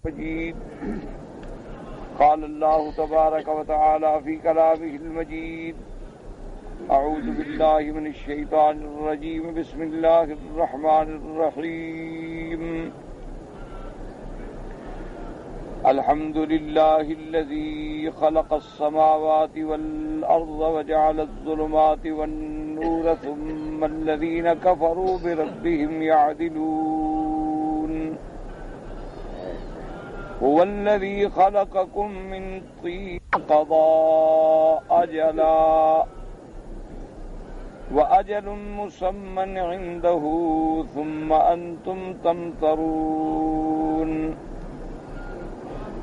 مجيد. قال الله تبارك وتعالى في كلامه المجيد: أعوذ بالله من الشيطان الرجيم. بسم الله الرحمن الرحيم. الحمد لله الذي خلق السماوات والأرض وجعل الظلمات والنور ثم الذين كفروا بربهم يعدلون. هو الذي خلقكم من طين قضى أجلا وأجل مسمى عنده ثم أنتم تمترون.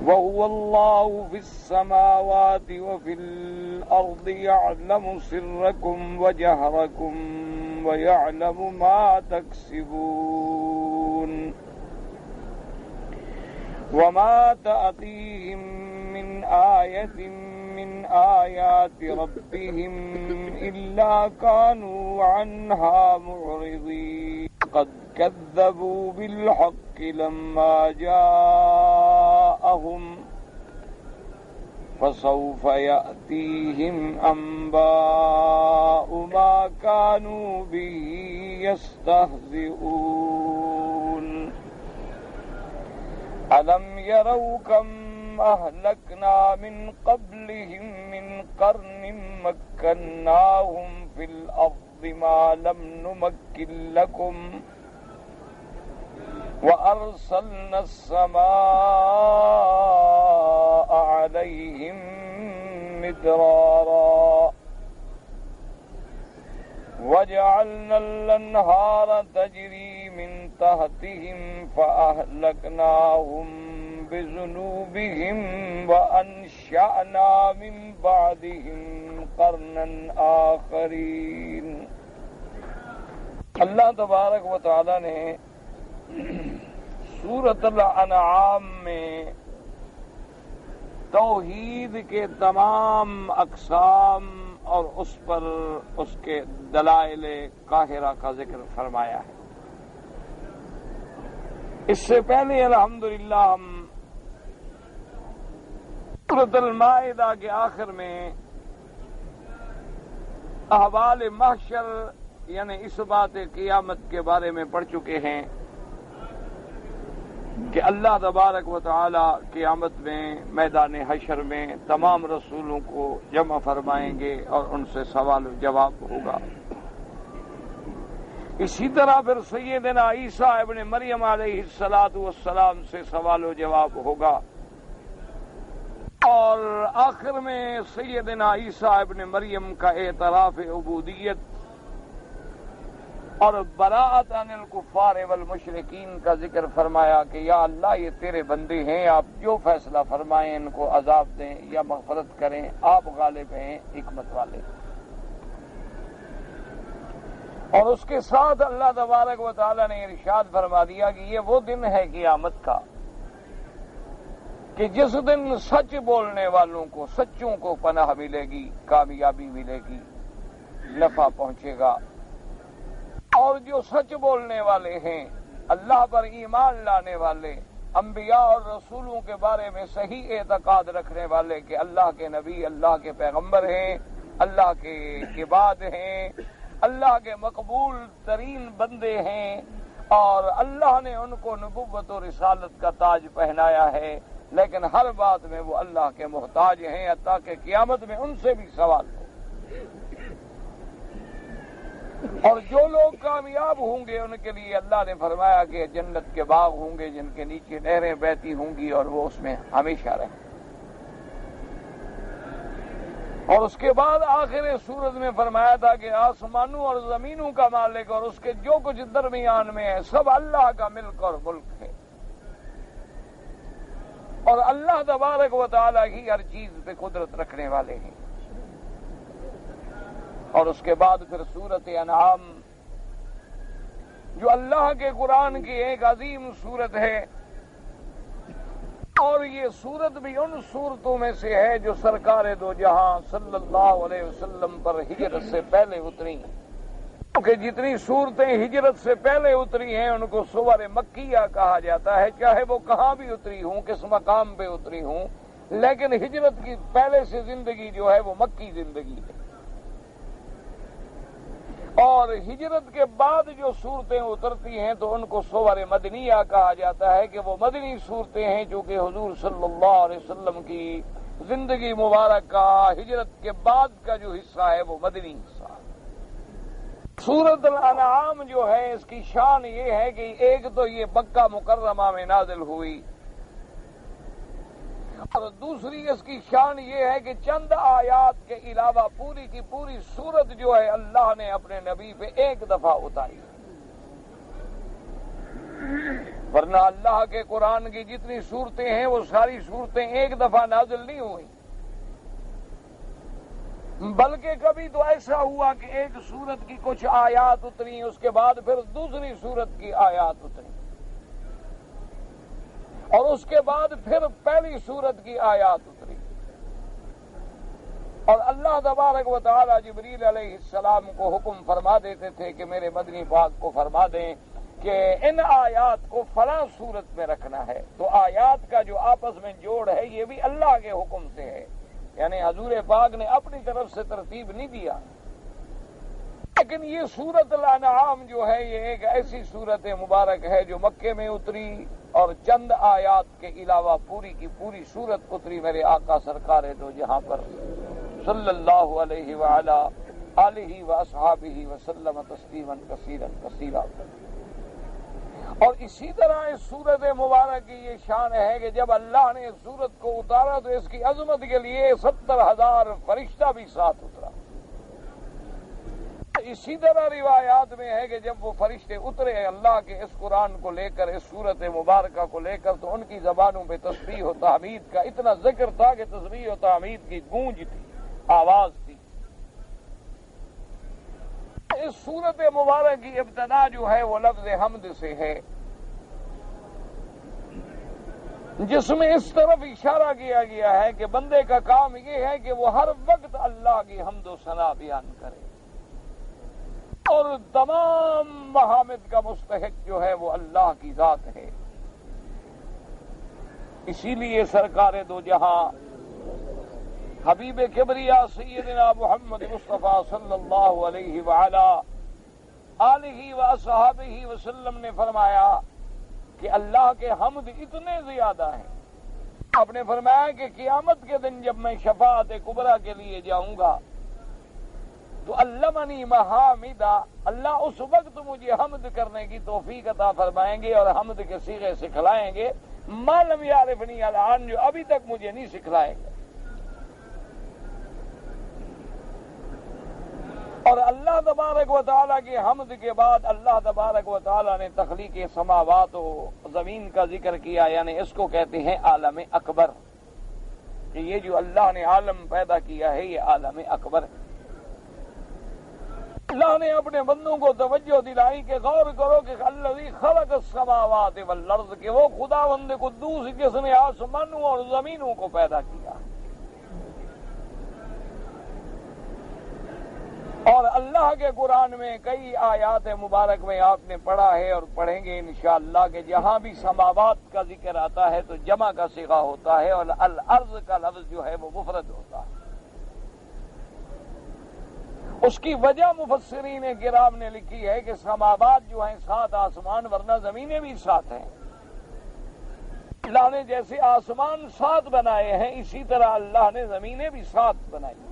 وهو الله في السماوات وفي الأرض يعلم سركم وجهركم ويعلم ما تكسبون. وما تأتيهم من آية من آيات ربهم إلا كانوا عنها معرضين. قد كذبوا بالحق لما جاءهم فسوف يأتيهم أنباء ما كانوا به يستهزئون. ألم يروا كم أهلكنا من قبلهم من قرن مكناهم في الأرض ما لم نمكن لكم وأرسلنا السماء عليهم مدرارا وجعلنا الأنهار تجري من تحتهم فأهلكناهم بذنوبهم وأنشأنا من بعدهم قرنا آخرین. اللہ تبارک و تعالی نے سورۃ الانعام میں توحید کے تمام اقسام اور اس پر اس کے دلائل قاہرہ کا ذکر فرمایا ہے. اس سے پہلے الحمدللہ ہم سورۃ المائدہ کے آخر میں احوال محشر یعنی اس بات قیامت کے بارے میں پڑھ چکے ہیں کہ اللہ تبارک و تعالی قیامت میں میدان حشر میں تمام رسولوں کو جمع فرمائیں گے اور ان سے سوال و جواب ہوگا. اسی طرح پھر سیدنا عیسیٰ ابن مریم علیہ السلام سے سوال و جواب ہوگا اور آخر میں سیدنا عیسیٰ ابن مریم کا اعتراف عبودیت اور براءت عن الکفار والمشرکین کا ذکر فرمایا کہ یا اللہ یہ تیرے بندے ہیں، آپ جو فیصلہ فرمائیں ان کو عذاب دیں یا مغفرت کریں، آپ غالب ہیں حکمت والے. اور اس کے ساتھ اللہ تبارک و تعالی نے ارشاد فرما دیا کہ یہ وہ دن ہے قیامت کا کہ جس دن سچ بولنے والوں کو، سچوں کو پناہ ملے گی، کامیابی ملے گی، نفع پہنچے گا. اور جو سچ بولنے والے ہیں، اللہ پر ایمان لانے والے، انبیاء اور رسولوں کے بارے میں صحیح اعتقاد رکھنے والے کہ اللہ کے نبی، اللہ کے پیغمبر ہیں، اللہ کے عباد ہیں، اللہ کے مقبول ترین بندے ہیں اور اللہ نے ان کو نبوت و رسالت کا تاج پہنایا ہے، لیکن ہر بات میں وہ اللہ کے محتاج ہیں حتیٰ کہ قیامت میں ان سے بھی سوال ہو. اور جو لوگ کامیاب ہوں گے ان کے لیے اللہ نے فرمایا کہ جنت کے باغ ہوں گے جن کے نیچے نہریں بہتی ہوں گی اور وہ اس میں ہمیشہ رہیں. اور اس کے بعد آخر سورت میں فرمایا تھا کہ آسمانوں اور زمینوں کا مالک اور اس کے جو کچھ درمیان میں ہے سب اللہ کا ملک اور ملک ہے اور اللہ تبارک و تعالی ہی ہر چیز پہ قدرت رکھنے والے ہیں. اور اس کے بعد پھر سورۃ انعام جو اللہ کے قرآن کی ایک عظیم سورت ہے اور یہ سورت بھی ان سورتوں میں سے ہے جو سرکار دو جہاں صلی اللہ علیہ وسلم پر ہجرت سے پہلے اتری کہ جتنی صورتیں ہجرت سے پہلے اتری ہیں ان کو سور مکیہ کہا جاتا ہے، چاہے وہ کہاں بھی اتری ہوں، کس مقام پہ اتری ہوں، لیکن ہجرت کی پہلے سے زندگی جو ہے وہ مکی زندگی ہے۔ اور ہجرت کے بعد جو صورتیں اترتی ہیں تو ان کو سور مدنیہ کہا جاتا ہے کہ وہ مدنی صورتیں ہیں جو کہ حضور صلی اللہ علیہ وسلم کی زندگی مبارک کا ہجرت کے بعد کا جو حصہ ہے وہ مدنی حصہ ہے۔ سورۃ الانعام جو ہے اس کی شان یہ ہے کہ ایک تو یہ مکہ مکرمہ میں نازل ہوئی، اور دوسری اس کی شان یہ ہے کہ چند آیات کے علاوہ پوری کی پوری سورت جو ہے اللہ نے اپنے نبی پہ ایک دفعہ اتاری، ورنہ اللہ کے قرآن کی جتنی صورتیں ہیں وہ ساری صورتیں ایک دفعہ نازل نہیں ہوئی، بلکہ کبھی تو ایسا ہوا کہ ایک سورت کی کچھ آیات اتری، اس کے بعد پھر دوسری سورت کی آیات اتری، اور اس کے بعد پھر پہلی سورت کی آیات اتری، اور اللہ تبارک و تعالی جبریل علیہ السلام کو حکم فرما دیتے تھے کہ میرے مدنی پاک کو فرما دیں کہ ان آیات کو فلاں صورت میں رکھنا ہے، تو آیات کا جو آپس میں جوڑ ہے یہ بھی اللہ کے حکم سے ہے، یعنی حضور پاک نے اپنی طرف سے ترتیب نہیں دیا۔ لیکن یہ سورۃ الانعام جو ہے یہ ایک ایسی سورت مبارک ہے جو مکے میں اتری، اور چند آیات کے علاوہ پوری کی پوری سورت اتری میرے آقا سرکار دو جہاں پر صلی اللہ علیہ وعلا آلہ واصحابہ وسلم تسلیما کثیرا کثیرا۔ اور اسی طرح اس سورت مبارک کی یہ شان ہے کہ جب اللہ نے اس سورت کو اتارا تو اس کی عظمت کے لیے 70,000 فرشتہ بھی ساتھ اترا۔ اسی طرح روایات میں ہے کہ جب وہ فرشتے اترے اللہ کے اس قرآن کو لے کر، اس سورت مبارکہ کو لے کر، تو ان کی زبانوں پہ تسبیح و تحمید کا اتنا ذکر تھا کہ تسبیح و تحمید کی گونج تھی، آواز تھی۔ اس سورت مبارک کی ابتدا جو ہے وہ لفظ حمد سے ہے، جس میں اس طرف اشارہ کیا گیا ہے کہ بندے کا کام یہ ہے کہ وہ ہر وقت اللہ کی حمد و ثنا بیان کرے، اور تمام محامد کا مستحق جو ہے وہ اللہ کی ذات ہے۔ اسی لیے سرکار دو جہاں حبیب کبریا سیدنا محمد مصطفیٰ صلی اللہ علیہ وعلا آلہ وصحبہ وسلم نے فرمایا کہ اللہ کے حمد اتنے زیادہ ہیں، آپ نے فرمایا کہ قیامت کے دن جب میں شفاعت کبریٰ کے لیے جاؤں گا تو علمنی محامدہ، اللہ اس وقت مجھے حمد کرنے کی توفیق عطا فرمائیں گے اور حمد کے صیغے سکھلائیں گے، ما لم یعرفنی الان، جو ابھی تک مجھے نہیں سکھلائیں گے۔ اور اللہ تبارک و تعالیٰ کے حمد کے بعد اللہ تبارک و تعالیٰ نے تخلیق سماوات و زمین کا ذکر کیا، یعنی اس کو کہتے ہیں عالم اکبر، کہ یہ جو اللہ نے عالم پیدا کیا ہے یہ عالم اکبر ہے۔ اللہ نے اپنے بندوں کو توجہ دلائی کہ غور کرو کہ الذی خلق السماوات والارض، کہ وہ خداوند قدوس جس نے آسمانوں اور زمینوں کو پیدا کیا۔ اور اللہ کے قرآن میں کئی آیات مبارک میں آپ نے پڑھا ہے اور پڑھیں گے انشاءاللہ کہ جہاں بھی سماوات کا ذکر آتا ہے تو جمع کا صیغہ ہوتا ہے، اور الارض کا لفظ جو ہے وہ مفرد ہوتا ہے۔ اس کی وجہ مفسرین کرام نے لکھی ہے کہ سماوات جو ہیں 7 آسمان، ورنہ زمینیں بھی 7 ہیں۔ اللہ نے جیسے آسمان 7 بنائے ہیں اسی طرح اللہ نے زمینیں بھی 7 بنائی ہیں،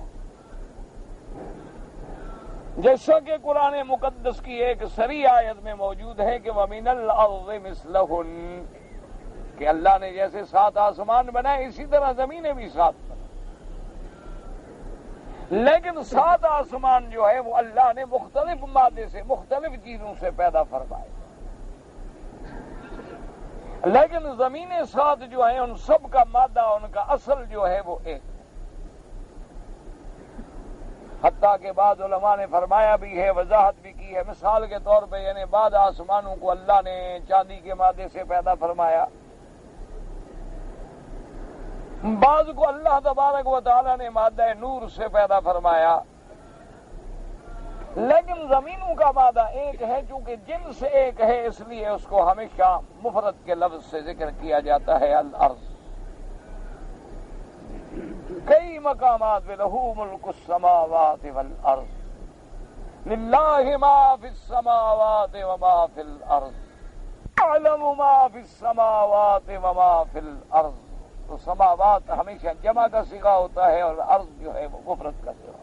جیسا کہ قرآن مقدس کی ایک صریح آیت میں موجود ہے کہ وَمِنَ الْأَرْضِ مِثْلَهُنَّ، کہ اللہ نے جیسے 7 آسمان بنائے اسی طرح زمینیں بھی 7 بنائے، لیکن 7 آسمان جو ہے وہ اللہ نے مختلف مادے سے، مختلف چیزوں سے پیدا فرمائے، لیکن زمینیں 7 جو ہیں ان سب کا مادہ، ان کا اصل جو ہے وہ ایک ہے۔ حتیٰ کہ بعض علماء نے فرمایا بھی ہے، وضاحت بھی کی ہے، مثال کے طور پہ یعنی بعض آسمانوں کو اللہ نے چاندی کے مادے سے پیدا فرمایا، بعض کو اللہ تبارک و تعالی نے مادہ نور سے پیدا فرمایا، لیکن زمینوں کا مادہ ایک ہے، چونکہ جنس ایک ہے اس لیے اس کو ہمیشہ مفرد کے لفظ سے ذکر کیا جاتا ہے، الارض۔ کئی مقامات پہ لہو ملک السماوات والارض، للہ ما فی السماوات وما فی الارض، اعلم ما فی السماوات وما فی الارض۔ تو سماوات ہمیشہ جمع کا صیغہ ہوتا ہے اور ارض جو ہے وہ مفرد کا صیغہ۔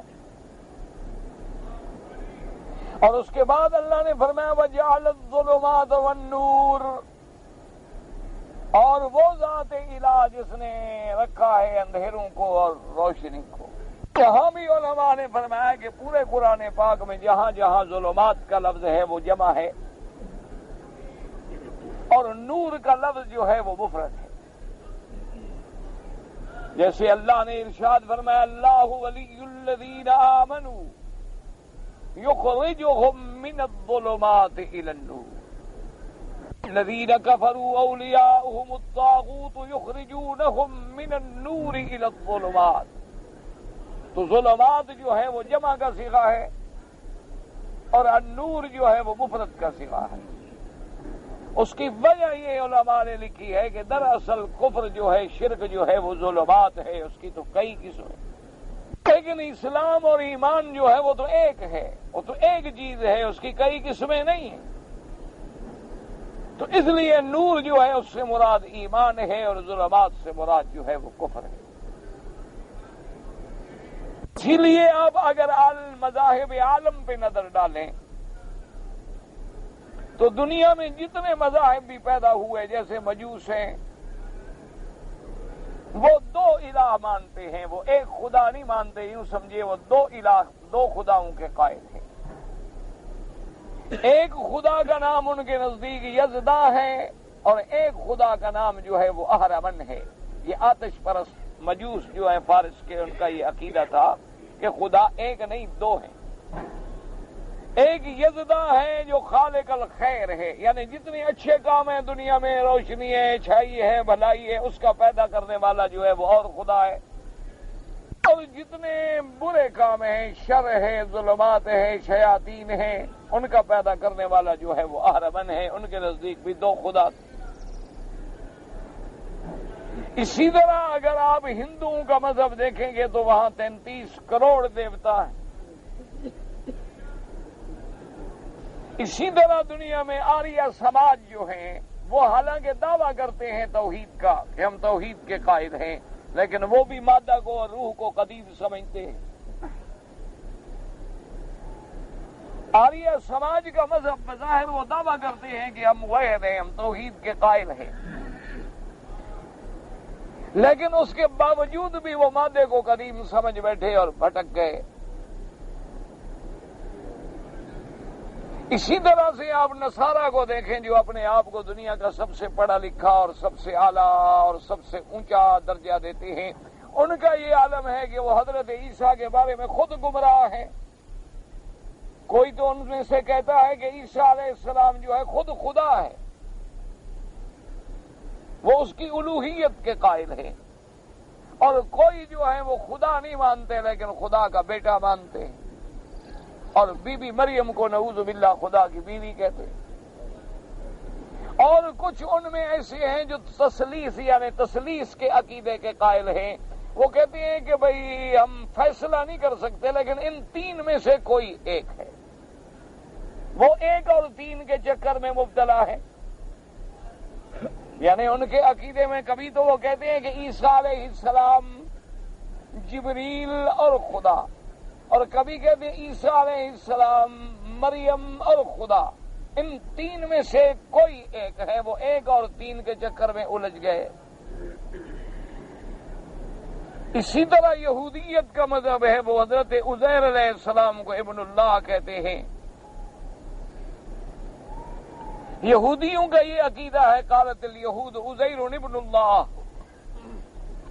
اور اس کے بعد اللہ نے فرمایا وَجَعَلَ الظُّلُمَاتَ وَالنُّورَ، اور وہ ذات الہ جس نے رکھا ہے اندھیروں کو اور روشنی کو۔ یہاں بھی علماء نے فرمایا کہ پورے قرآن پاک میں جہاں جہاں ظلمات کا لفظ ہے وہ جمع ہے اور نور کا لفظ جو ہے وہ مفرد ہے۔ جیسے اللہ نے ارشاد فرمایا اللہ ولی الذین آمنوا یخرجهم من الظلمات الى النور الذین کفروا اولیاؤهم الطاغوت یخرجونهم من النور الى الظلمات۔ تو ظلمات جو ہے وہ جمع کا صیغہ ہے اور النور جو ہے وہ مفرد کا صیغہ ہے۔ اس کی وجہ یہ علماء نے لکھی ہے کہ دراصل کفر جو ہے، شرک جو ہے وہ ظلمات ہے، اس کی تو کئی قسمیں، لیکن اسلام اور ایمان جو ہے وہ تو ایک ہے، وہ تو ایک چیز ہے، اس کی کئی قسمیں نہیں ہیں۔ تو اس لیے نور جو ہے اس سے مراد ایمان ہے اور ظلمات سے مراد جو ہے وہ کفر ہے۔ اسی لیے آپ اگر مذاہب عالم پہ نظر ڈالیں تو دنیا میں جتنے مذاہب بھی پیدا ہوئے، جیسے مجوس ہیں، وہ دو الہ مانتے ہیں، وہ ایک خدا نہیں مانتے، یوں سمجھے وہ دو الہ، دو خداؤں کے قائل ہیں۔ ایک خدا کا نام ان کے نزدیک یزدا ہے اور ایک خدا کا نام جو ہے وہ اہرمن ہے۔ یہ آتش پرست مجوس جو ہیں فارس کے، ان کا یہ عقیدہ تھا کہ خدا ایک نہیں دو ہیں۔ ایک یزدا ہے جو خالق الخیر ہے، یعنی جتنے اچھے کام ہیں دنیا میں، روشنی ہے، اچھائی ہے، بھلائی ہے، اس کا پیدا کرنے والا جو ہے وہ اور خدا ہے، اور جتنے برے کام ہیں، شر ہے، ظلمات ہے، شیاطین ہیں، ان کا پیدا کرنے والا جو ہے وہ اہرمن ہے۔ ان کے نزدیک بھی دو خدا تھے۔ اسی طرح اگر آپ ہندوؤں کا مذہب دیکھیں گے تو وہاں 33 کروڑ دیوتا ہیں۔ اسی طرح دنیا میں آریہ سماج جو ہیں وہ حالانکہ دعویٰ کرتے ہیں توحید کا کہ ہم توحید کے قائل ہیں، لیکن وہ بھی مادہ کو اور روح کو قدیم سمجھتے ہیں۔ آریہ سماج کا مذہب بظاہر وہ دعویٰ کرتے ہیں کہ ہم واحد ہیں، ہم توحید کے قائل ہیں، لیکن اس کے باوجود بھی وہ مادے کو قدیم سمجھ بیٹھے اور بھٹک گئے۔ اسی طرح سے آپ نصارہ کو دیکھیں جو اپنے آپ کو دنیا کا سب سے پڑھا لکھا اور سب سے اعلیٰ اور سب سے اونچا درجہ دیتے ہیں۔ ان کا یہ عالم ہے کہ وہ حضرت عیسیٰ کے بارے میں خود گمراہ ہیں۔ کوئی تو ان میں سے کہتا ہے کہ عیسیٰ علیہ السلام جو ہے خود خدا ہے، وہ اس کی الوہیت کے قائل ہیں، اور کوئی جو ہے وہ خدا نہیں مانتے لیکن خدا کا بیٹا مانتے ہیں، اور بی بی مریم کو نعوذ باللہ خدا کی بیوی کہتے ہیں۔ اور کچھ ان میں ایسے ہیں جو تثلیث یعنی تثلیث کے عقیدے کے قائل ہیں۔ وہ کہتے ہیں کہ بھئی ہم فیصلہ نہیں کر سکتے لیکن ان تین میں سے کوئی ایک ہے۔ وہ ایک اور تین کے چکر میں مبتلا ہے، یعنی ان کے عقیدے میں کبھی تو وہ کہتے ہیں کہ عیسیٰ علیہ السلام، جبریل اور خدا، اور کبھی کہتے ہیں عیسیٰ علیہ السلام، مریم اور خدا۔ ان تین میں سے کوئی ایک ہے، وہ ایک اور تین کے چکر میں الجھ گئے۔ اسی طرح یہودیت کا مذہب ہے، وہ حضرت عزیر علیہ السلام کو ابن اللہ کہتے ہیں۔ یہودیوں کا یہ عقیدہ ہے، قالت الیہود عزیر ابن اللہ،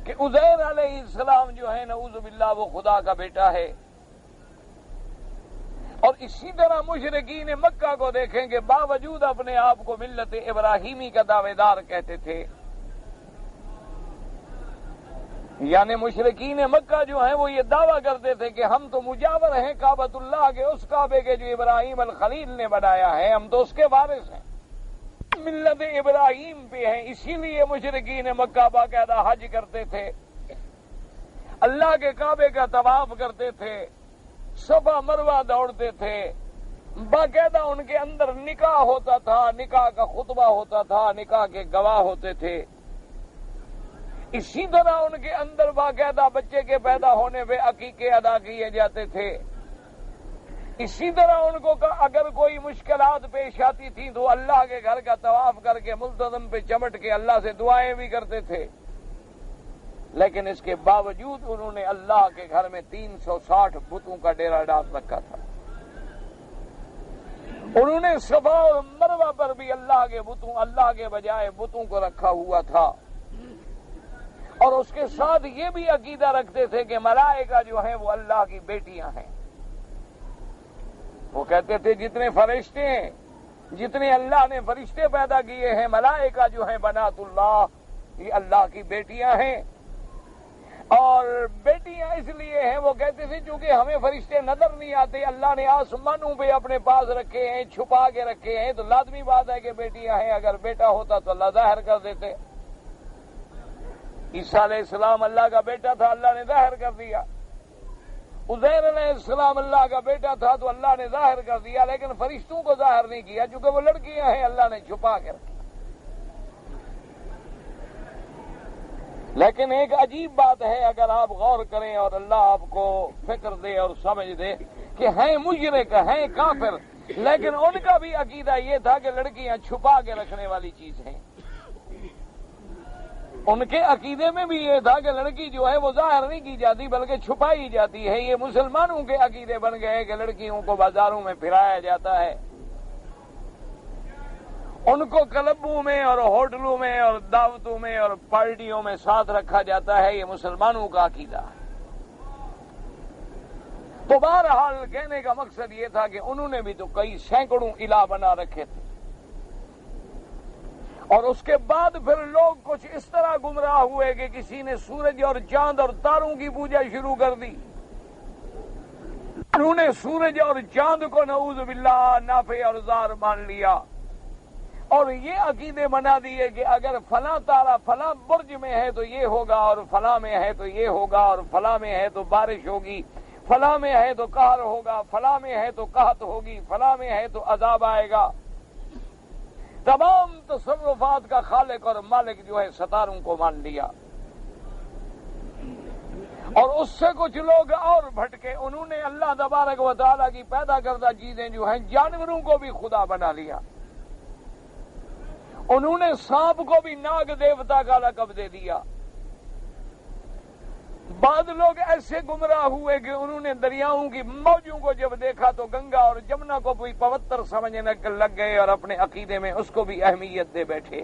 کہ عزیر علیہ السلام جو ہے نعوذ باللہ وہ خدا کا بیٹا ہے۔ اور اسی طرح مشرکین مکہ کو دیکھیں کہ باوجود اپنے آپ کو ملت ابراہیمی کا دعوے دار کہتے تھے، یعنی مشرکین مکہ جو ہیں وہ یہ دعویٰ کرتے تھے کہ ہم تو مجاور ہیں کعبۃ اللہ کے، اس کعبے کے جو ابراہیم الخلیل نے بنایا ہے، ہم تو اس کے وارث ہیں، ملت ابراہیم پہ ہیں۔ اسی لیے مشرکین مکہ باقاعدہ حج کرتے تھے، اللہ کے کعبے کا طواف کرتے تھے، صفا مروہ دوڑتے تھے، باقاعدہ ان کے اندر نکاح ہوتا تھا، نکاح کا خطبہ ہوتا تھا، نکاح کے گواہ ہوتے تھے۔ اسی طرح ان کے اندر باقاعدہ بچے کے پیدا ہونے پہ عقیقے ادا کیے جاتے تھے۔ اسی طرح ان کو اگر کوئی مشکلات پیش آتی تھی تو اللہ کے گھر کا طواف کر کے ملتزم پہ چمٹ کے اللہ سے دعائیں بھی کرتے تھے۔ لیکن اس کے باوجود انہوں نے اللہ کے گھر میں 360 بتوں کا ڈیرا ڈال رکھا تھا۔ انہوں نے صفا اور مروہ پر بھی اللہ کے بتوں، اللہ کے بجائے بتوں کو رکھا ہوا تھا، اور اس کے ساتھ یہ بھی عقیدہ رکھتے تھے کہ ملائکہ جو ہیں وہ اللہ کی بیٹیاں ہیں۔ وہ کہتے تھے جتنے فرشتے ہیں، جتنے اللہ نے فرشتے پیدا کیے ہیں، ملائکہ جو ہیں بنات اللہ، یہ اللہ کی بیٹیاں ہیں۔ اور بیٹیاں اس لیے ہیں، وہ کہتے تھے چونکہ ہمیں فرشتے نظر نہیں آتے، اللہ نے آسمانوں پہ اپنے پاس رکھے ہیں، چھپا کے رکھے ہیں، تو لازمی بات ہے کہ بیٹیاں ہیں، اگر بیٹا ہوتا تو اللہ ظاہر کر دیتے۔ عیسیٰ علیہ السلام اللہ کا بیٹا تھا، اللہ نے ظاہر کر دیا۔ عزیر علیہ السلام اللہ کا بیٹا تھا تو اللہ نے ظاہر کر دیا، لیکن فرشتوں کو ظاہر نہیں کیا، چونکہ وہ لڑکیاں ہیں، اللہ نے چھپا کے رکھی۔ لیکن ایک عجیب بات ہے، اگر آپ غور کریں اور اللہ آپ کو فکر دے اور سمجھ دے کہ ہیں مشرک، ہیں کافر، لیکن ان کا بھی عقیدہ یہ تھا کہ لڑکیاں چھپا کے رکھنے والی چیز ہیں۔ ان کے عقیدے میں بھی یہ تھا کہ لڑکی جو ہے وہ ظاہر نہیں کی جاتی بلکہ چھپائی جاتی ہے۔ یہ مسلمانوں کے عقیدے بن گئے کہ لڑکیوں کو بازاروں میں پھرایا جاتا ہے، ان کو کلبوں میں اور ہوٹلوں میں اور دعوتوں میں اور پارٹیوں میں ساتھ رکھا جاتا ہے، یہ مسلمانوں کا عقیدہ ہے۔ تو بہرحال کہنے کا مقصد یہ تھا کہ انہوں نے بھی تو کئی سینکڑوں الہ بنا رکھے تھے، اور اس کے بعد پھر لوگ کچھ اس طرح گمراہ ہوئے کہ کسی نے سورج اور چاند اور تاروں کی پوجا شروع کر دی۔ انہوں نے سورج اور چاند کو نعوذ باللہ نافع اور ضار مان لیا، اور یہ عقیدے بنا دیے کہ اگر فلاں تارا فلاں برج میں ہے تو یہ ہوگا، اور فلاں میں ہے تو یہ ہوگا، اور فلاں میں ہے تو بارش ہوگی، فلاں میں ہے تو قہر ہوگا، فلاں میں ہے تو قحط ہوگی، فلاں میں ہے تو عذاب آئے گا۔ تمام تصرفات کا خالق اور مالک جو ہے ستاروں کو مان لیا، اور اس سے کچھ لوگ اور بھٹکے، انہوں نے اللہ تبارک و تعالیٰ کی پیدا کردہ چیزیں جو ہیں جانوروں کو بھی خدا بنا لیا۔ انہوں نے سانپ کو بھی ناگ دیوتا کا لقب دے دیا۔ بعض لوگ ایسے گمراہ ہوئے کہ انہوں نے دریاؤں کی موجوں کو جب دیکھا تو گنگا اور جمنا کو بھی پوتر سمجھنے لگ گئے اور اپنے عقیدے میں اس کو بھی اہمیت دے بیٹھے۔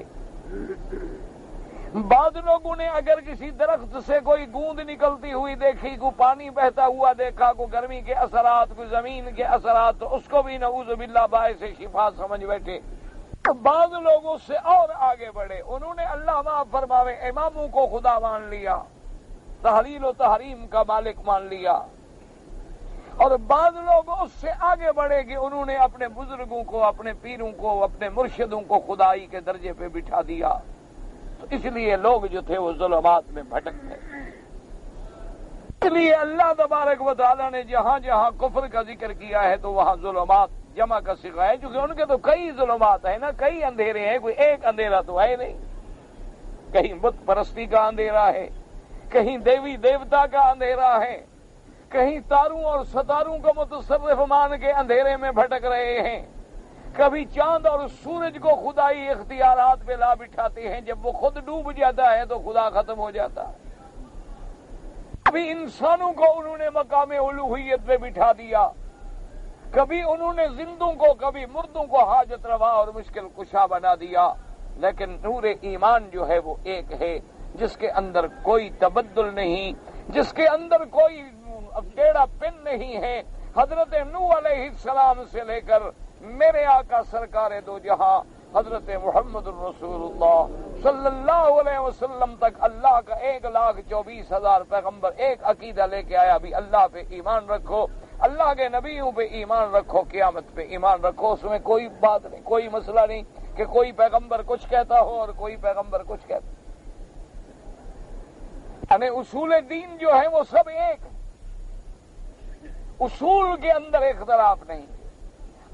بعض لوگوں نے اگر کسی درخت سے کوئی گوند نکلتی ہوئی دیکھی، کو پانی بہتا ہوا دیکھا، کو گرمی کے اثرات، کو زمین کے اثرات، تو اس کو بھی نعوذ باللہ باعث شفا سمجھ بیٹھے۔ بعض لوگوں سے اور آگے بڑھے، انہوں نے اللہ معاف فرماوے اماموں کو خدا مان لیا، تحلیل و تحریم کا مالک مان لیا، اور بعض لوگ اس سے آگے بڑھے کہ انہوں نے اپنے بزرگوں کو، اپنے پیروں کو، اپنے مرشدوں کو خدائی کے درجے پہ بٹھا دیا۔ تو اس لیے لوگ جو تھے وہ ظلمات میں بھٹک گئے۔ اس لیے اللہ تبارک و تعالیٰ نے جہاں جہاں کفر کا ذکر کیا ہے تو وہاں ظلمات جمع کا صیغہ ہے، کیونکہ ان کے تو کئی ظلمات ہیں نا، کئی اندھیرے ہیں، کوئی ایک اندھیرا تو ہے نہیں۔ کہیں بت پرستی کا اندھیرا ہے، کہیں دیوی دیوتا کا اندھیرا ہے، کہیں تاروں اور ستاروں کو متصرف مان کے اندھیرے میں بھٹک رہے ہیں، کبھی چاند اور سورج کو خدائی اختیارات پہ لا بٹھاتے ہیں، جب وہ خود ڈوب جاتا ہے تو خدا ختم ہو جاتا ہے۔ کبھی انسانوں کو انہوں نے مقام الوہیت پہ بٹھا دیا، کبھی انہوں نے زندوں کو، کبھی مردوں کو حاجت روا اور مشکل کشا بنا دیا۔ لیکن نور ایمان جو ہے وہ ایک ہے، جس کے اندر کوئی تبدل نہیں، جس کے اندر کوئی ٹیڑھا پن نہیں ہے۔ حضرت نوح علیہ السلام سے لے کر میرے آقا سرکار دو جہاں حضرت محمد الرسول اللہ صلی اللہ علیہ وسلم تک اللہ کا 1,24,000 پیغمبر ایک عقیدہ لے کے آیا بھی اللہ پہ ایمان رکھو، اللہ کے نبیوں پہ ایمان رکھو، قیامت پہ ایمان رکھو۔ اس میں کوئی بات نہیں، کوئی مسئلہ نہیں کہ کوئی پیغمبر کچھ کہتا ہو اور کوئی پیغمبر کچھ کہتا ہو۔ یعنی اصول دین جو ہے وہ سب ایک، اصول کے اندر اختلاف نہیں،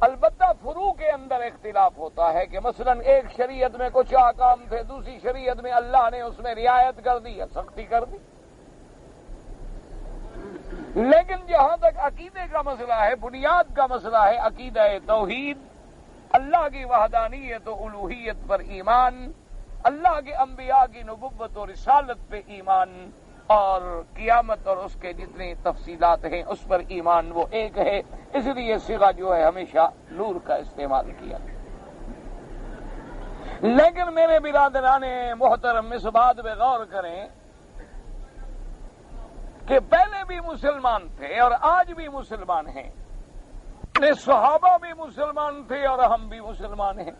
البتہ فروع کے اندر اختلاف ہوتا ہے کہ مثلا ایک شریعت میں کچھ احکام تھے، دوسری شریعت میں اللہ نے اس میں رعایت کر دی یا سختی کر دی۔ لیکن جہاں تک عقیدے کا مسئلہ ہے، بنیاد کا مسئلہ ہے، عقیدہ توحید، اللہ کی وحدانیت و الوہیت پر ایمان، اللہ کے انبیاء کی نبوت و رسالت پہ ایمان، اور قیامت اور اس کے جتنی تفصیلات ہیں اس پر ایمان، وہ ایک ہے۔ اس لیے صیغہ جو ہے ہمیشہ نور کا استعمال کیا۔ لیکن میرے برادران محترم اس بات پہ غور کریں کہ پہلے بھی مسلمان تھے اور آج بھی مسلمان ہیں، صحابہ بھی مسلمان تھے اور ہم بھی مسلمان ہیں،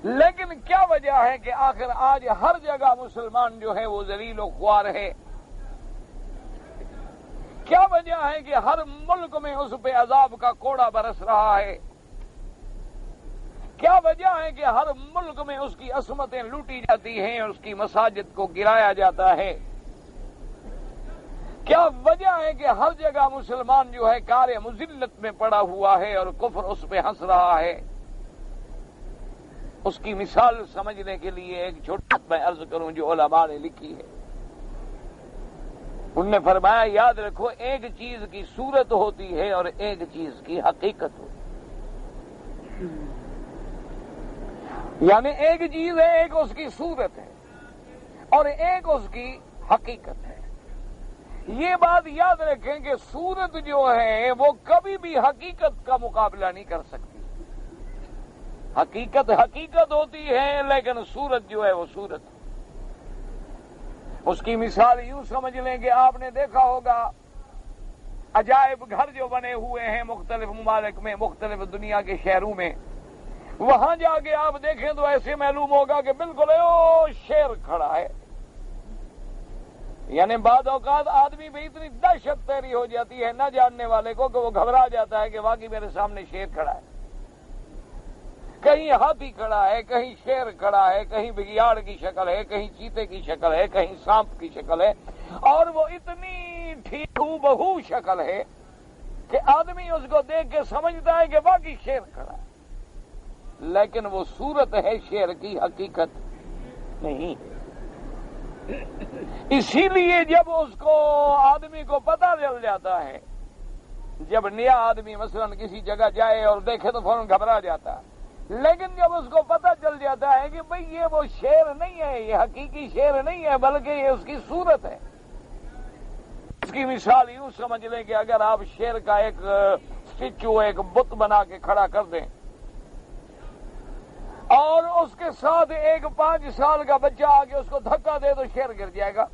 لیکن کیا وجہ ہے کہ آخر آج ہر جگہ مسلمان جو ہے وہ ذلیل و خوار ہے؟ کیا وجہ ہے کہ ہر ملک میں اس پہ عذاب کا کوڑا برس رہا ہے؟ کیا وجہ ہے کہ ہر ملک میں اس کی عصمتیں لوٹی جاتی ہیں، اس کی مساجد کو گرایا جاتا ہے؟ کیا وجہ ہے کہ ہر جگہ مسلمان جو ہے کار مذلت میں پڑا ہوا ہے اور کفر اس پہ ہنس رہا ہے؟ اس کی مثال سمجھنے کے لیے ایک چھوٹی میں عرض کروں جو علماء نے لکھی ہے۔ انہوں نے فرمایا یاد رکھو ایک چیز کی صورت ہوتی ہے اور ایک چیز کی حقیقت ہوتی ہے، یعنی ایک چیز ہے، ایک اس کی صورت ہے اور ایک اس کی حقیقت ہے۔ یہ بات یاد رکھیں کہ صورت جو ہے وہ کبھی بھی حقیقت کا مقابلہ نہیں کر سکتی۔ حقیقت حقیقت ہوتی ہے لیکن صورت جو ہے وہ صورت ہے۔ اس کی مثال یوں سمجھ لیں کہ آپ نے دیکھا ہوگا عجائب گھر جو بنے ہوئے ہیں مختلف ممالک میں، مختلف دنیا کے شہروں میں، وہاں جا کے آپ دیکھیں تو ایسے معلوم ہوگا کہ بالکل شیر کھڑا ہے۔ یعنی بعض اوقات آدمی بھی اتنی دہشت پیری ہو جاتی ہے نہ جاننے والے کو کہ وہ گھبرا جاتا ہے کہ واقعی میرے سامنے شیر کھڑا ہے۔ کہیں ہاتھی کھڑا ہے، کہیں شیر کھڑا ہے، کہیں بگیاڑ کی شکل ہے، کہیں چیتے کی شکل ہے، کہیں سانپ کی شکل ہے، اور وہ اتنی ٹھیک بہو شکل ہے کہ آدمی اس کو دیکھ کے سمجھتا ہے کہ واقعی شیر کھڑا ہے، لیکن وہ صورت ہے شیر کی، حقیقت نہیں۔ اسی لیے جب اس کو آدمی کو پتہ چل جاتا ہے، جب نیا آدمی مثلا کسی جگہ جائے اور دیکھے تو فوراً گھبرا جاتا ہے، لیکن جب اس کو پتہ چل جاتا ہے کہ بھئی یہ وہ شیر نہیں ہے، یہ حقیقی شیر نہیں ہے بلکہ یہ اس کی صورت ہے۔ اس کی مثال یوں سمجھ لیں کہ اگر آپ شیر کا ایک اسٹیچو، ایک بت بنا کے کھڑا کر دیں اور اس کے ساتھ ایک 5 سال کا بچہ آ کے اس کو دھکا دے تو شیر گر جائے گا۔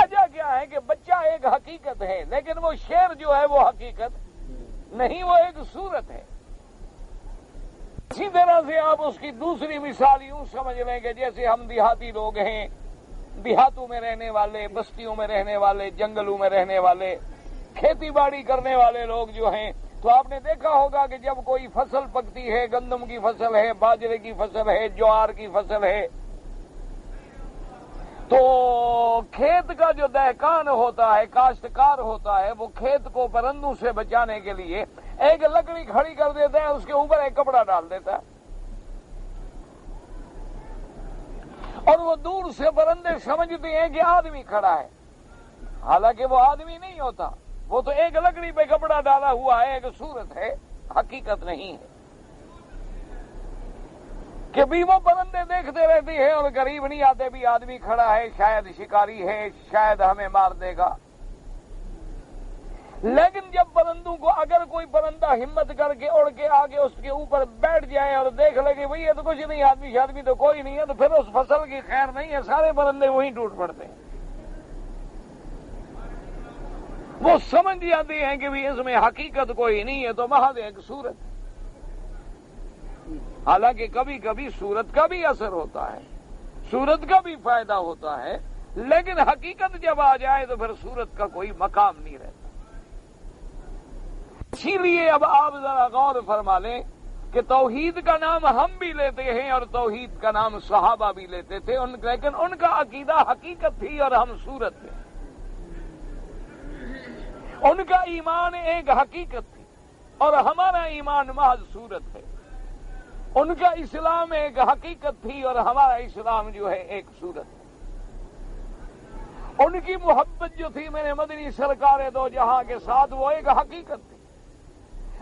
وجہ کیا ہے کہ بچہ ایک حقیقت ہے لیکن وہ شیر جو ہے وہ حقیقت نہیں، وہ ایک صورت ہے۔ اسی طرح سے آپ اس کی دوسری مثال یوں سمجھ لیں کہ جیسے ہم دیہاتی لوگ ہیں، دیہاتوں میں رہنے والے، بستیوں میں رہنے والے، جنگلوں میں رہنے والے، کھیتی باڑی کرنے والے لوگ جو ہیں، تو آپ نے دیکھا ہوگا کہ جب کوئی فصل پکتی ہے، گندم کی فصل ہے، باجرے کی فصل ہے، جوار کی فصل ہے، تو کھیت کا جو دہقان ہوتا ہے، کاشتکار ہوتا ہے، وہ کھیت کو پرندوں سے بچانے کے لیے ایک لکڑی کھڑی کر دیتا ہے، اس کے اوپر ایک کپڑا ڈال دیتا ہے، اور وہ دور سے پرندے سمجھتے ہیں کہ آدمی کھڑا ہے، حالانکہ وہ آدمی نہیں ہوتا، وہ تو ایک لکڑی پہ کپڑا ڈالا ہوا ہے، ایک صورت ہے، حقیقت نہیں ہے۔ کہ بھی وہ پرندے دیکھتے رہتے ہیں اور قریب نہیں آتے، بھی آدمی کھڑا ہے، شاید شکاری ہے، شاید ہمیں مار دے گا۔ لیکن جب پرندوں کو اگر کوئی پرندہ ہمت کر کے اڑ کے آگے اس کے اوپر بیٹھ جائے اور دیکھ لگے بھئی یہ تو کچھ نہیں، آدمی شادمی تو کوئی نہیں ہے، تو پھر اس فصل کی خیر نہیں ہے، سارے پرندے وہیں ٹوٹ پڑتے ہیں۔ وہ سمجھ جاتے ہیں کہ بھی اس میں حقیقت کوئی نہیں ہے، تو محض ایک صورت ہے۔ حالانکہ کبھی کبھی صورت کا بھی اثر ہوتا ہے، صورت کا بھی فائدہ ہوتا ہے، لیکن حقیقت جب آ جائے تو پھر صورت کا کوئی مقام نہیں رہتا۔ اسی لیے اب آپ ذرا غور فرما لیں کہ توحید کا نام ہم بھی لیتے ہیں اور توحید کا نام صحابہ بھی لیتے تھے، لیکن ان کا عقیدہ حقیقت تھی اور ہم صورت تھے۔ ان کا ایمان ایک حقیقت تھی اور ہمارا ایمان محض صورت ہے۔ ان کا اسلام ایک حقیقت تھی اور ہمارا اسلام جو ہے ایک صورت ہے۔ ان کی محبت جو تھی میرے مدنی سرکار دو جہاں کے ساتھ وہ ایک حقیقت تھی،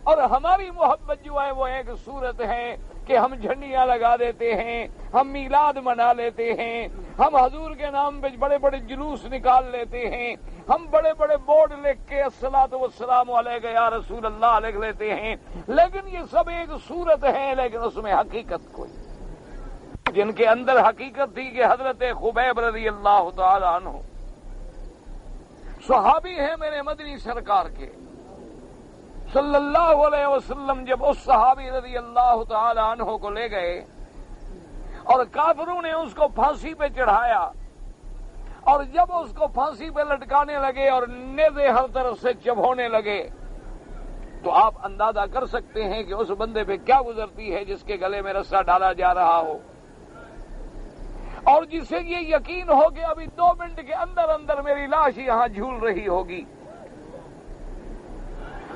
اور ہماری محبت جو ہے وہ ایک صورت ہے کہ ہم جھنڈیاں لگا دیتے ہیں، ہم میلاد منا لیتے ہیں، ہم حضور کے نام پہ بڑے بڑے جلوس نکال لیتے ہیں، ہم بڑے بڑے بورڈ لکھ کے الصلاۃ والسلام علیک یا رسول اللہ لکھ لیتے ہیں، لیکن یہ سب ایک صورت ہے، لیکن اس میں حقیقت کوئی۔ جن کے اندر حقیقت تھی کہ حضرت خبیب رضی اللہ تعالی عنہ صحابی ہیں میرے مدنی سرکار کے، صلی اللہ علیہ وسلم جب اس صحابی رضی اللہ تعالی عنہ کو لے گئے اور کافروں نے اس کو پھانسی پہ چڑھایا، اور جب اس کو پھانسی پہ لٹکانے لگے اور نیزے ہر طرف سے چبھونے لگے، تو آپ اندازہ کر سکتے ہیں کہ اس بندے پہ کیا گزرتی ہے جس کے گلے میں رسا ڈالا جا رہا ہو، اور جسے یہ یقین ہو کہ ابھی 2 منٹ کے اندر اندر میری لاش یہاں جھول رہی ہوگی،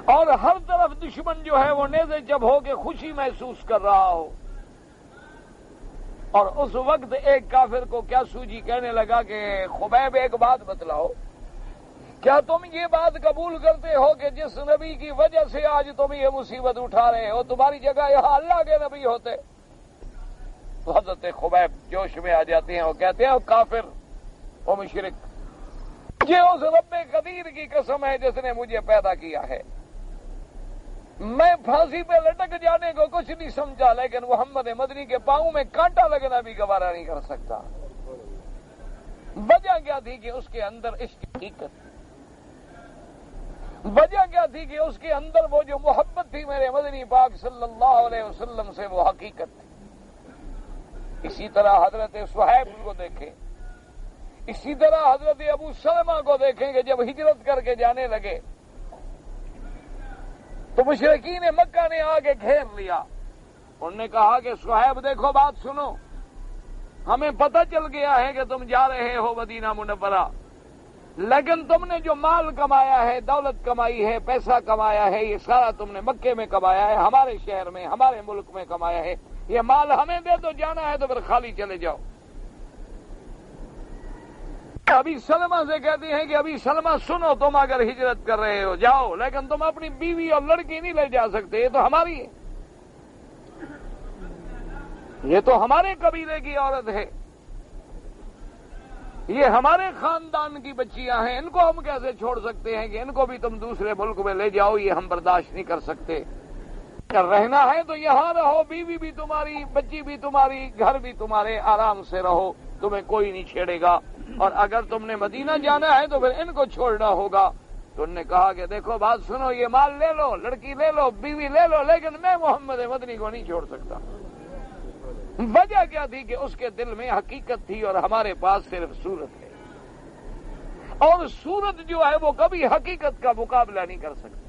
اور ہر طرف دشمن جو ہے وہ نیزے چبھو کے خوشی محسوس کر رہا ہو۔ اور اس وقت ایک کافر کو کیا سوجی کہنے لگا کہ خبیب ایک بات بتلاؤ، کیا تم یہ بات قبول کرتے ہو کہ جس نبی کی وجہ سے آج تم یہ مصیبت اٹھا رہے ہو تمہاری جگہ یہاں اللہ کے نبی ہوتے؟ تو حضرت خبیب جوش میں آ جاتے ہیں، وہ کہتے ہیں وہ کافر، وہ مشرک، یہ اس رب قدیر کی قسم ہے جس نے مجھے پیدا کیا ہے، میں پھانسی پہ لٹک جانے کو کچھ نہیں سمجھا، لیکن محمد مدنی کے پاؤں میں کانٹا لگنا بھی گوارا نہیں کر سکتا۔ وجہ کیا تھی کہ اس کے اندر اس کی حقیقت تھی، وجہ کیا تھی کہ اس کے اندر وہ جو محبت تھی میرے مدنی پاک صلی اللہ علیہ وسلم سے، وہ حقیقت تھی۔ اسی طرح حضرت صہیب کو دیکھیں، اسی طرح حضرت ابو سلمہ کو دیکھیں کہ جب ہجرت کر کے جانے لگے تو مشرکین مکہ نے آگے گھیر لیا، انہوں نے کہا کہ صہیب دیکھو بات سنو، ہمیں پتہ چل گیا ہے کہ تم جا رہے ہو مدینہ منورہ، لیکن تم نے جو مال کمایا ہے، دولت کمائی ہے، پیسہ کمایا ہے، یہ سارا تم نے مکے میں کمایا ہے، ہمارے شہر میں، ہمارے ملک میں کمایا ہے، یہ مال ہمیں دے دو، جانا ہے تو پھر خالی چلے جاؤ۔ ابھی سلمہ سے کہتے ہیں کہ ابھی سلمہ سنو، تم اگر ہجرت کر رہے ہو جاؤ، لیکن تم اپنی بیوی اور لڑکی نہیں لے جا سکتے، یہ تو ہماری ہے، یہ تو ہمارے قبیلے کی عورت ہے، یہ ہمارے خاندان کی بچیاں ہیں، ان کو ہم کیسے چھوڑ سکتے ہیں کہ ان کو بھی تم دوسرے ملک میں لے جاؤ، یہ ہم برداشت نہیں کر سکتے۔ اگر رہنا ہے تو یہاں رہو، بیوی بھی تمہاری، بچی بھی تمہاری، گھر بھی تمہارے، آرام سے رہو، تمہیں کوئی نہیں چھیڑے گا، اور اگر تم نے مدینہ جانا ہے تو پھر ان کو چھوڑنا ہوگا۔ تو انہوں نے کہا کہ دیکھو بات سنو، یہ مال لے لو، لڑکی لے لو، بیوی لے لو، لیکن میں محمد مدنی کو نہیں چھوڑ سکتا۔ وجہ کیا تھی کہ اس کے دل میں حقیقت تھی اور ہمارے پاس صرف صورت ہے، اور صورت جو ہے وہ کبھی حقیقت کا مقابلہ نہیں کر سکتی۔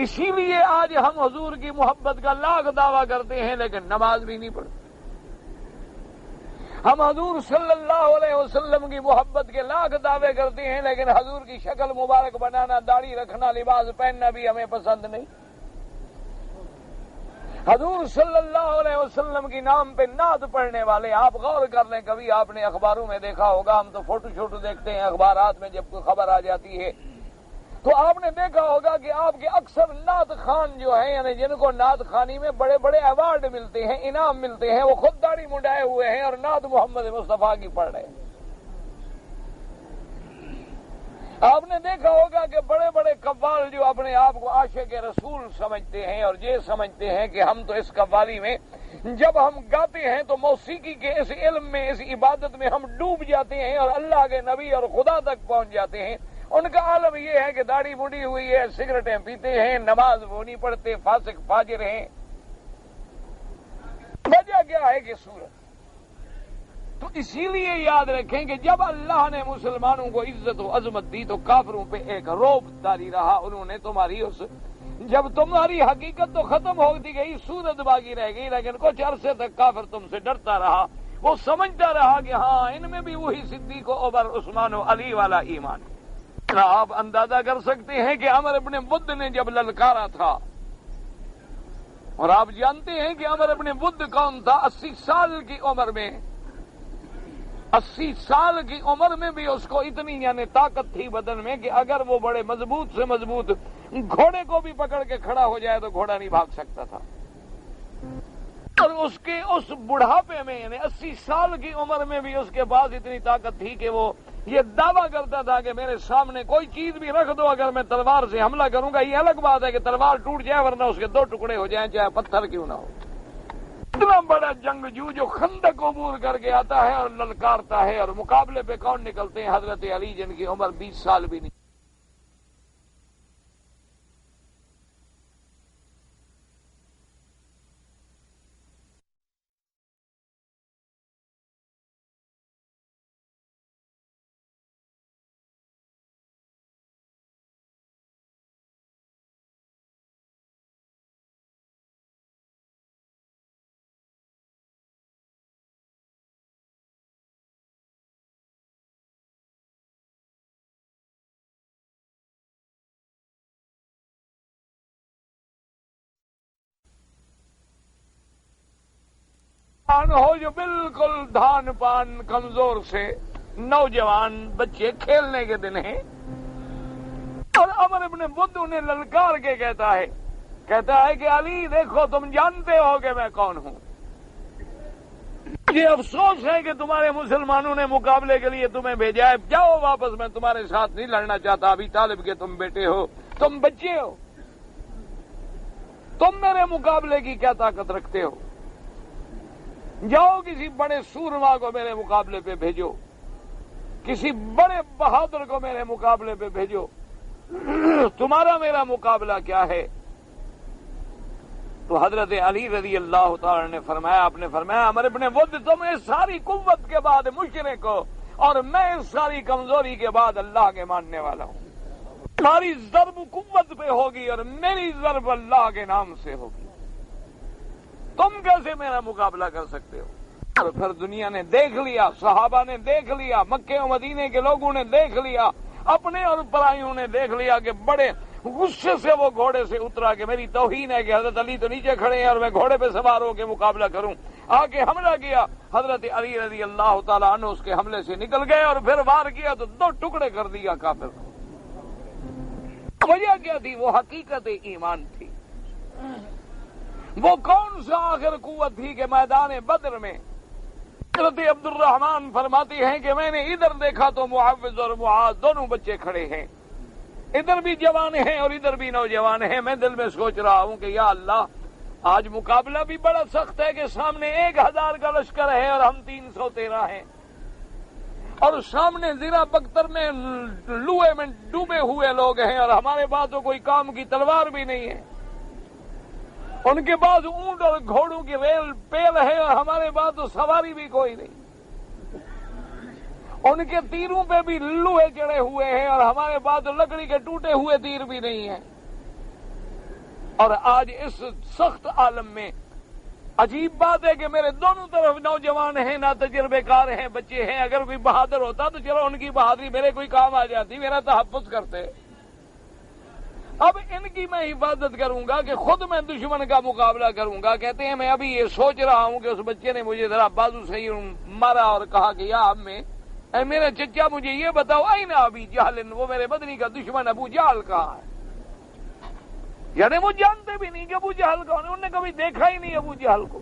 اسی لیے آج ہم حضور کی محبت کا لاکھ دعویٰ کرتے ہیں لیکن نماز بھی نہیں پڑھتے، ہم حضور صلی اللہ علیہ وسلم کی محبت کے لاکھ دعوے کرتے ہیں لیکن حضور کی شکل مبارک بنانا، داڑھی رکھنا، لباس پہننا بھی ہمیں پسند نہیں۔ حضور صلی اللہ علیہ وسلم کی نام پہ نعت پڑھنے والے، آپ غور کر لیں، کبھی آپ نے اخباروں میں دیکھا ہوگا، ہم تو فوٹو شوٹو دیکھتے ہیں اخبارات میں جب کوئی خبر آ جاتی ہے، تو آپ نے دیکھا ہوگا کہ آپ کے اکثر نعت خان جو ہیں، یعنی جن کو نعت خانی میں بڑے بڑے ایوارڈ ملتے ہیں، انعام ملتے ہیں، وہ خود داڑھی منڈائے ہوئے ہیں اور نعت محمد مصطفیٰ کی پڑھ رہے ہیں۔ آپ نے دیکھا ہوگا کہ بڑے بڑے قوال جو اپنے آپ کو عاشق رسول سمجھتے ہیں اور یہ سمجھتے ہیں کہ ہم تو اس قوالی میں جب ہم گاتے ہیں تو موسیقی کے اس علم میں، اس عبادت میں ہم ڈوب جاتے ہیں اور اللہ کے نبی اور خدا تک پہنچ جاتے ہیں۔ ان کا عالم یہ ہے کہ داڑھی مڑی ہوئی ہے، سگریٹیں پیتے ہیں، نماز وہ نہیں پڑھتے، فاسق فاجر ہیں۔ کیا ہے کہ سورت. تو اسی لیے یاد رکھیں کہ جب اللہ نے مسلمانوں کو عزت و عظمت دی تو کافروں پہ ایک رعب طاری رہا. انہوں نے تمہاری جب تمہاری حقیقت تو ختم ہوتی گئی صورت باقی رہ گئی، لیکن کچھ عرصے تک کافر تم سے ڈرتا رہا. وہ سمجھتا رہا کہ ہاں ان میں بھی وہی صدیق و عمر عثمان و علی والا ایمان. آپ اندازہ کر سکتے ہیں کہ عمر ابن بدھ نے جب للکارا تھا، اور آپ جانتے ہیں کہ عمر ابن بدھ کون تھا؟ 80 سال کی عمر میں، 80 سال کی عمر میں بھی اس کو اتنی یعنی طاقت تھی بدن میں کہ اگر وہ بڑے مضبوط سے مضبوط گھوڑے کو بھی پکڑ کے کھڑا ہو جائے تو گھوڑا نہیں بھاگ سکتا تھا. اور اس کے اس بڑھاپے میں یعنی 80 سال کی عمر میں بھی اس کے پاس اتنی طاقت تھی کہ وہ یہ دعویٰ کرتا تھا کہ میرے سامنے کوئی چیز بھی رکھ دو، اگر میں تلوار سے حملہ کروں گا. یہ الگ بات ہے کہ تلوار ٹوٹ جائے ورنہ اس کے 2 ٹکڑے ہو جائیں چاہے پتھر کیوں نہ ہو. اتنا بڑا جنگجو جو خندق عبور کر کے آتا ہے اور للکارتا ہے، اور مقابلے پہ کون نکلتے ہیں؟ حضرت علی جن کی عمر 20 سال بھی نہیں. ہو جو بالکل دھان پان کمزور سے نوجوان بچے کھیلنے کے دن ہیں، اور عمر ابن بدھ انہیں للکار کے کہتا ہے کہ علی دیکھو تم جانتے ہو کہ میں کون ہوں. یہ افسوس ہے کہ تمہارے مسلمانوں نے مقابلے کے لیے تمہیں بھیجا ہے. جاؤ واپس، میں تمہارے ساتھ نہیں لڑنا چاہتا. ابھی طالب کے تم بیٹے ہو، تم بچے ہو، تم میرے مقابلے کی کیا طاقت رکھتے ہو؟ جاؤ کسی بڑے سورما کو میرے مقابلے پہ بھیجو، کسی بڑے بہادر کو میرے مقابلے پہ بھیجو. تمہارا میرا مقابلہ کیا ہے؟ تو حضرت علی رضی اللہ تعالی نے فرمایا، آپ نے فرمایا عمر ابن بدھ تم اس ساری قوت کے بعد مشرک ہو، اور میں اس ساری کمزوری کے بعد اللہ کے ماننے والا ہوں. تمہاری ضرب قوت پہ ہوگی اور میری ضرب اللہ کے نام سے ہوگی. تم کیسے میرا مقابلہ کر سکتے ہو؟ اور پھر دنیا نے دیکھ لیا، صحابہ نے دیکھ لیا، مکے و مدینے کے لوگوں نے دیکھ لیا، اپنے اور پرائیوں نے دیکھ لیا کہ بڑے غصے سے وہ گھوڑے سے اترا کہ میری توہین ہے کہ حضرت علی تو نیچے کھڑے ہیں اور میں گھوڑے پہ سوار ہو کے مقابلہ کروں. آ کے حملہ کیا، حضرت علی رضی اللہ تعالیٰ عنہ اس کے حملے سے نکل گئے اور پھر وار کیا تو 2 ٹکڑے کر دیا کافر. وجہ کیا تھی؟ وہ حقیقت ایمان تھی. وہ کون سا آخر قوت تھی کہ میدان بدر میں حضرت عبد الرحمن فرماتی ہیں کہ میں نے ادھر دیکھا تو معوذ اور معاذ دونوں بچے کھڑے ہیں، ادھر بھی جوان ہیں اور ادھر بھی نوجوان ہیں. میں دل میں سوچ رہا ہوں کہ یا اللہ، آج مقابلہ بھی بڑا سخت ہے کہ سامنے 1000 کا لشکر ہے اور ہم 313 ہیں، اور سامنے زیرہ بختر میں لوہے میں ڈوبے ہوئے لوگ ہیں، اور ہمارے پاس تو کوئی کام کی تلوار بھی نہیں ہے. ان کے پاس اونٹ اور گھوڑوں کی ریل پیل ہے اور ہمارے پاس تو سواری بھی کوئی نہیں. ان کے تیروں پہ بھی لوہے چڑھے ہوئے ہیں اور ہمارے پاس تو لکڑی کے ٹوٹے ہوئے تیر بھی نہیں ہیں. اور آج اس سخت عالم میں عجیب بات ہے کہ میرے دونوں طرف نوجوان ہیں، نہ تجربے کار ہیں، بچے ہیں. اگر کوئی بہادر ہوتا تو چلو ان کی بہادری میرے کوئی کام آ جاتی، میرا تحفظ کرتے. اب ان کی میں حفاظت کروں گا کہ خود میں دشمن کا مقابلہ کروں گا. کہتے ہیں میں ابھی یہ سوچ رہا ہوں کہ اس بچے نے مجھے ذرا بازو سے مارا اور کہا کہ یا امی، اے میرے چچا مجھے یہ بتاؤ این ابی جہل، وہ میرے بدنی کا دشمن ابو جہل کہاں ہے؟ یعنی وہ جانتے بھی نہیں کہ ابو جہل کون ہے، انہوں نے کبھی دیکھا ہی نہیں ابو جہل کو.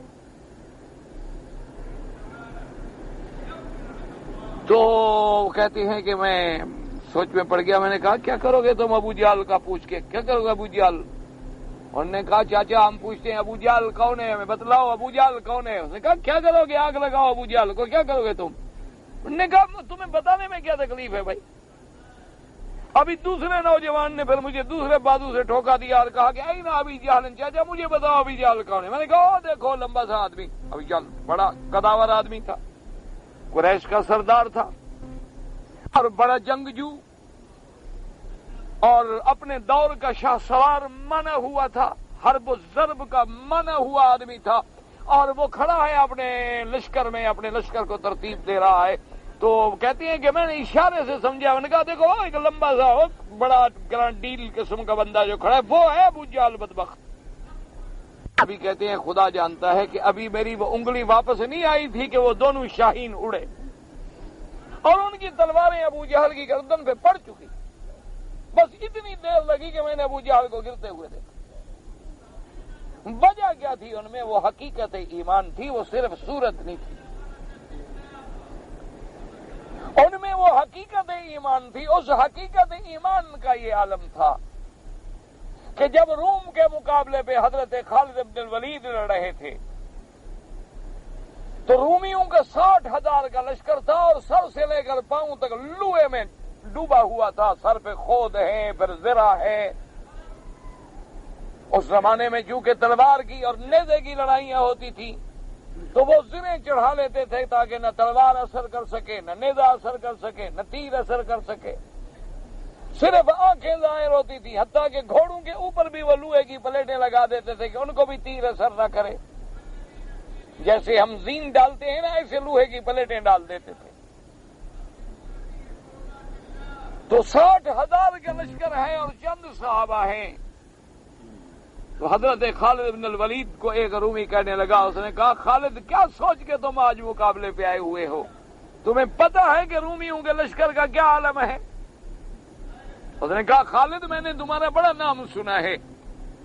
تو کہتے ہیں کہ میں سوچ میں پڑ گیا. میں نے کہا کیا کرو گے تم ابو جہل کا پوچھ کے؟ کیا کرو گے ابو جہل؟ انہوں نے کہا چاچا ہم پوچھتے ہیں ابو جہل کون ہے، ہمیں بتلاؤ ابو جہل کون ہے. اس نے کہا کیا کرو گے؟ آگ لگاؤ ابو جہل کو، کیا کرو گے تم؟ انہوں نے کہا تمہیں بتانے میں کیا تکلیف ہے بھائی؟ ابھی دوسرے نوجوان نے پھر مجھے دوسرے بازو سے ٹھوکا دیا اور کہا کہ اے نا ابی جہل، چاچا مجھے بتاؤ ابی جہل کون ہے؟ میں نے کہا دیکھو لمبا سا آدمی، ابی جہل بڑا قداور آدمی تھا، قریش کا سردار تھا اور بڑا جنگجو اور اپنے دور کا شاہ سوار مانا ہوا تھا، حرب و ضرب کا مانا ہوا آدمی تھا، اور وہ کھڑا ہے اپنے لشکر میں، اپنے لشکر کو ترتیب دے رہا ہے۔ تو کہتے ہیں کہ میں نے اشارے سے سمجھا، میں نے کہا دیکھو ایک لمبا سا بڑا گرانڈیل قسم کا بندہ جو کھڑا ہے وہ ہے ابو جہل بدبخت۔ ابھی کہتے ہیں خدا جانتا ہے کہ ابھی میری وہ انگلی واپس نہیں آئی تھی کہ وہ دونوں شاہین اڑے اور ان کی تلواریں ابو جہل کی گردن پہ پڑ چکی، بس اتنی دیر لگی کہ میں نے ابو جہل کو گرتے ہوئے دیکھا۔ وجہ کیا تھی ان میں؟ وہ حقیقت ایمان تھی، وہ صرف صورت نہیں تھی، ان میں وہ حقیقت ایمان تھی۔ اس حقیقت ایمان کا یہ عالم تھا کہ جب روم کے مقابلے پہ حضرت خالد بن الولید لڑ رہے تھے تو رومیوں کا 60,000 کا لشکر تھا اور سر سے لے کر پاؤں تک لوہے میں ڈوبا ہوا تھا، سر پہ خود ہے، پھر زرہ ہے۔ اس زمانے میں چونکہ تلوار کی اور نیزے کی لڑائیاں ہوتی تھی تو وہ زریں چڑھا لیتے تھے تاکہ نہ تلوار اثر کر سکے، نہ نیزہ اثر کر سکے، نہ تیر اثر کر سکے، صرف آنکھیں ظاہر ہوتی تھی۔ حتیٰ کہ گھوڑوں کے اوپر بھی وہ لوہے کی پلیٹیں لگا دیتے تھے کہ ان کو بھی تیر اثر نہ کرے، جیسے ہم زین ڈالتے ہیں نا ایسے لوہے کی پلیٹیں ڈال دیتے تھے۔ تو 60,000 کا لشکر ہے اور چند صحابہ ہیں۔ تو حضرت خالد بن الولید کو ایک رومی کہنے لگا، اس نے کہا خالد کیا سوچ کے تم آج مقابلے پہ آئے ہوئے ہو؟ تمہیں پتہ ہے کہ رومیوں کے لشکر کا کیا عالم ہے؟ اس نے کہا خالد میں نے تمہارا بڑا نام سنا ہے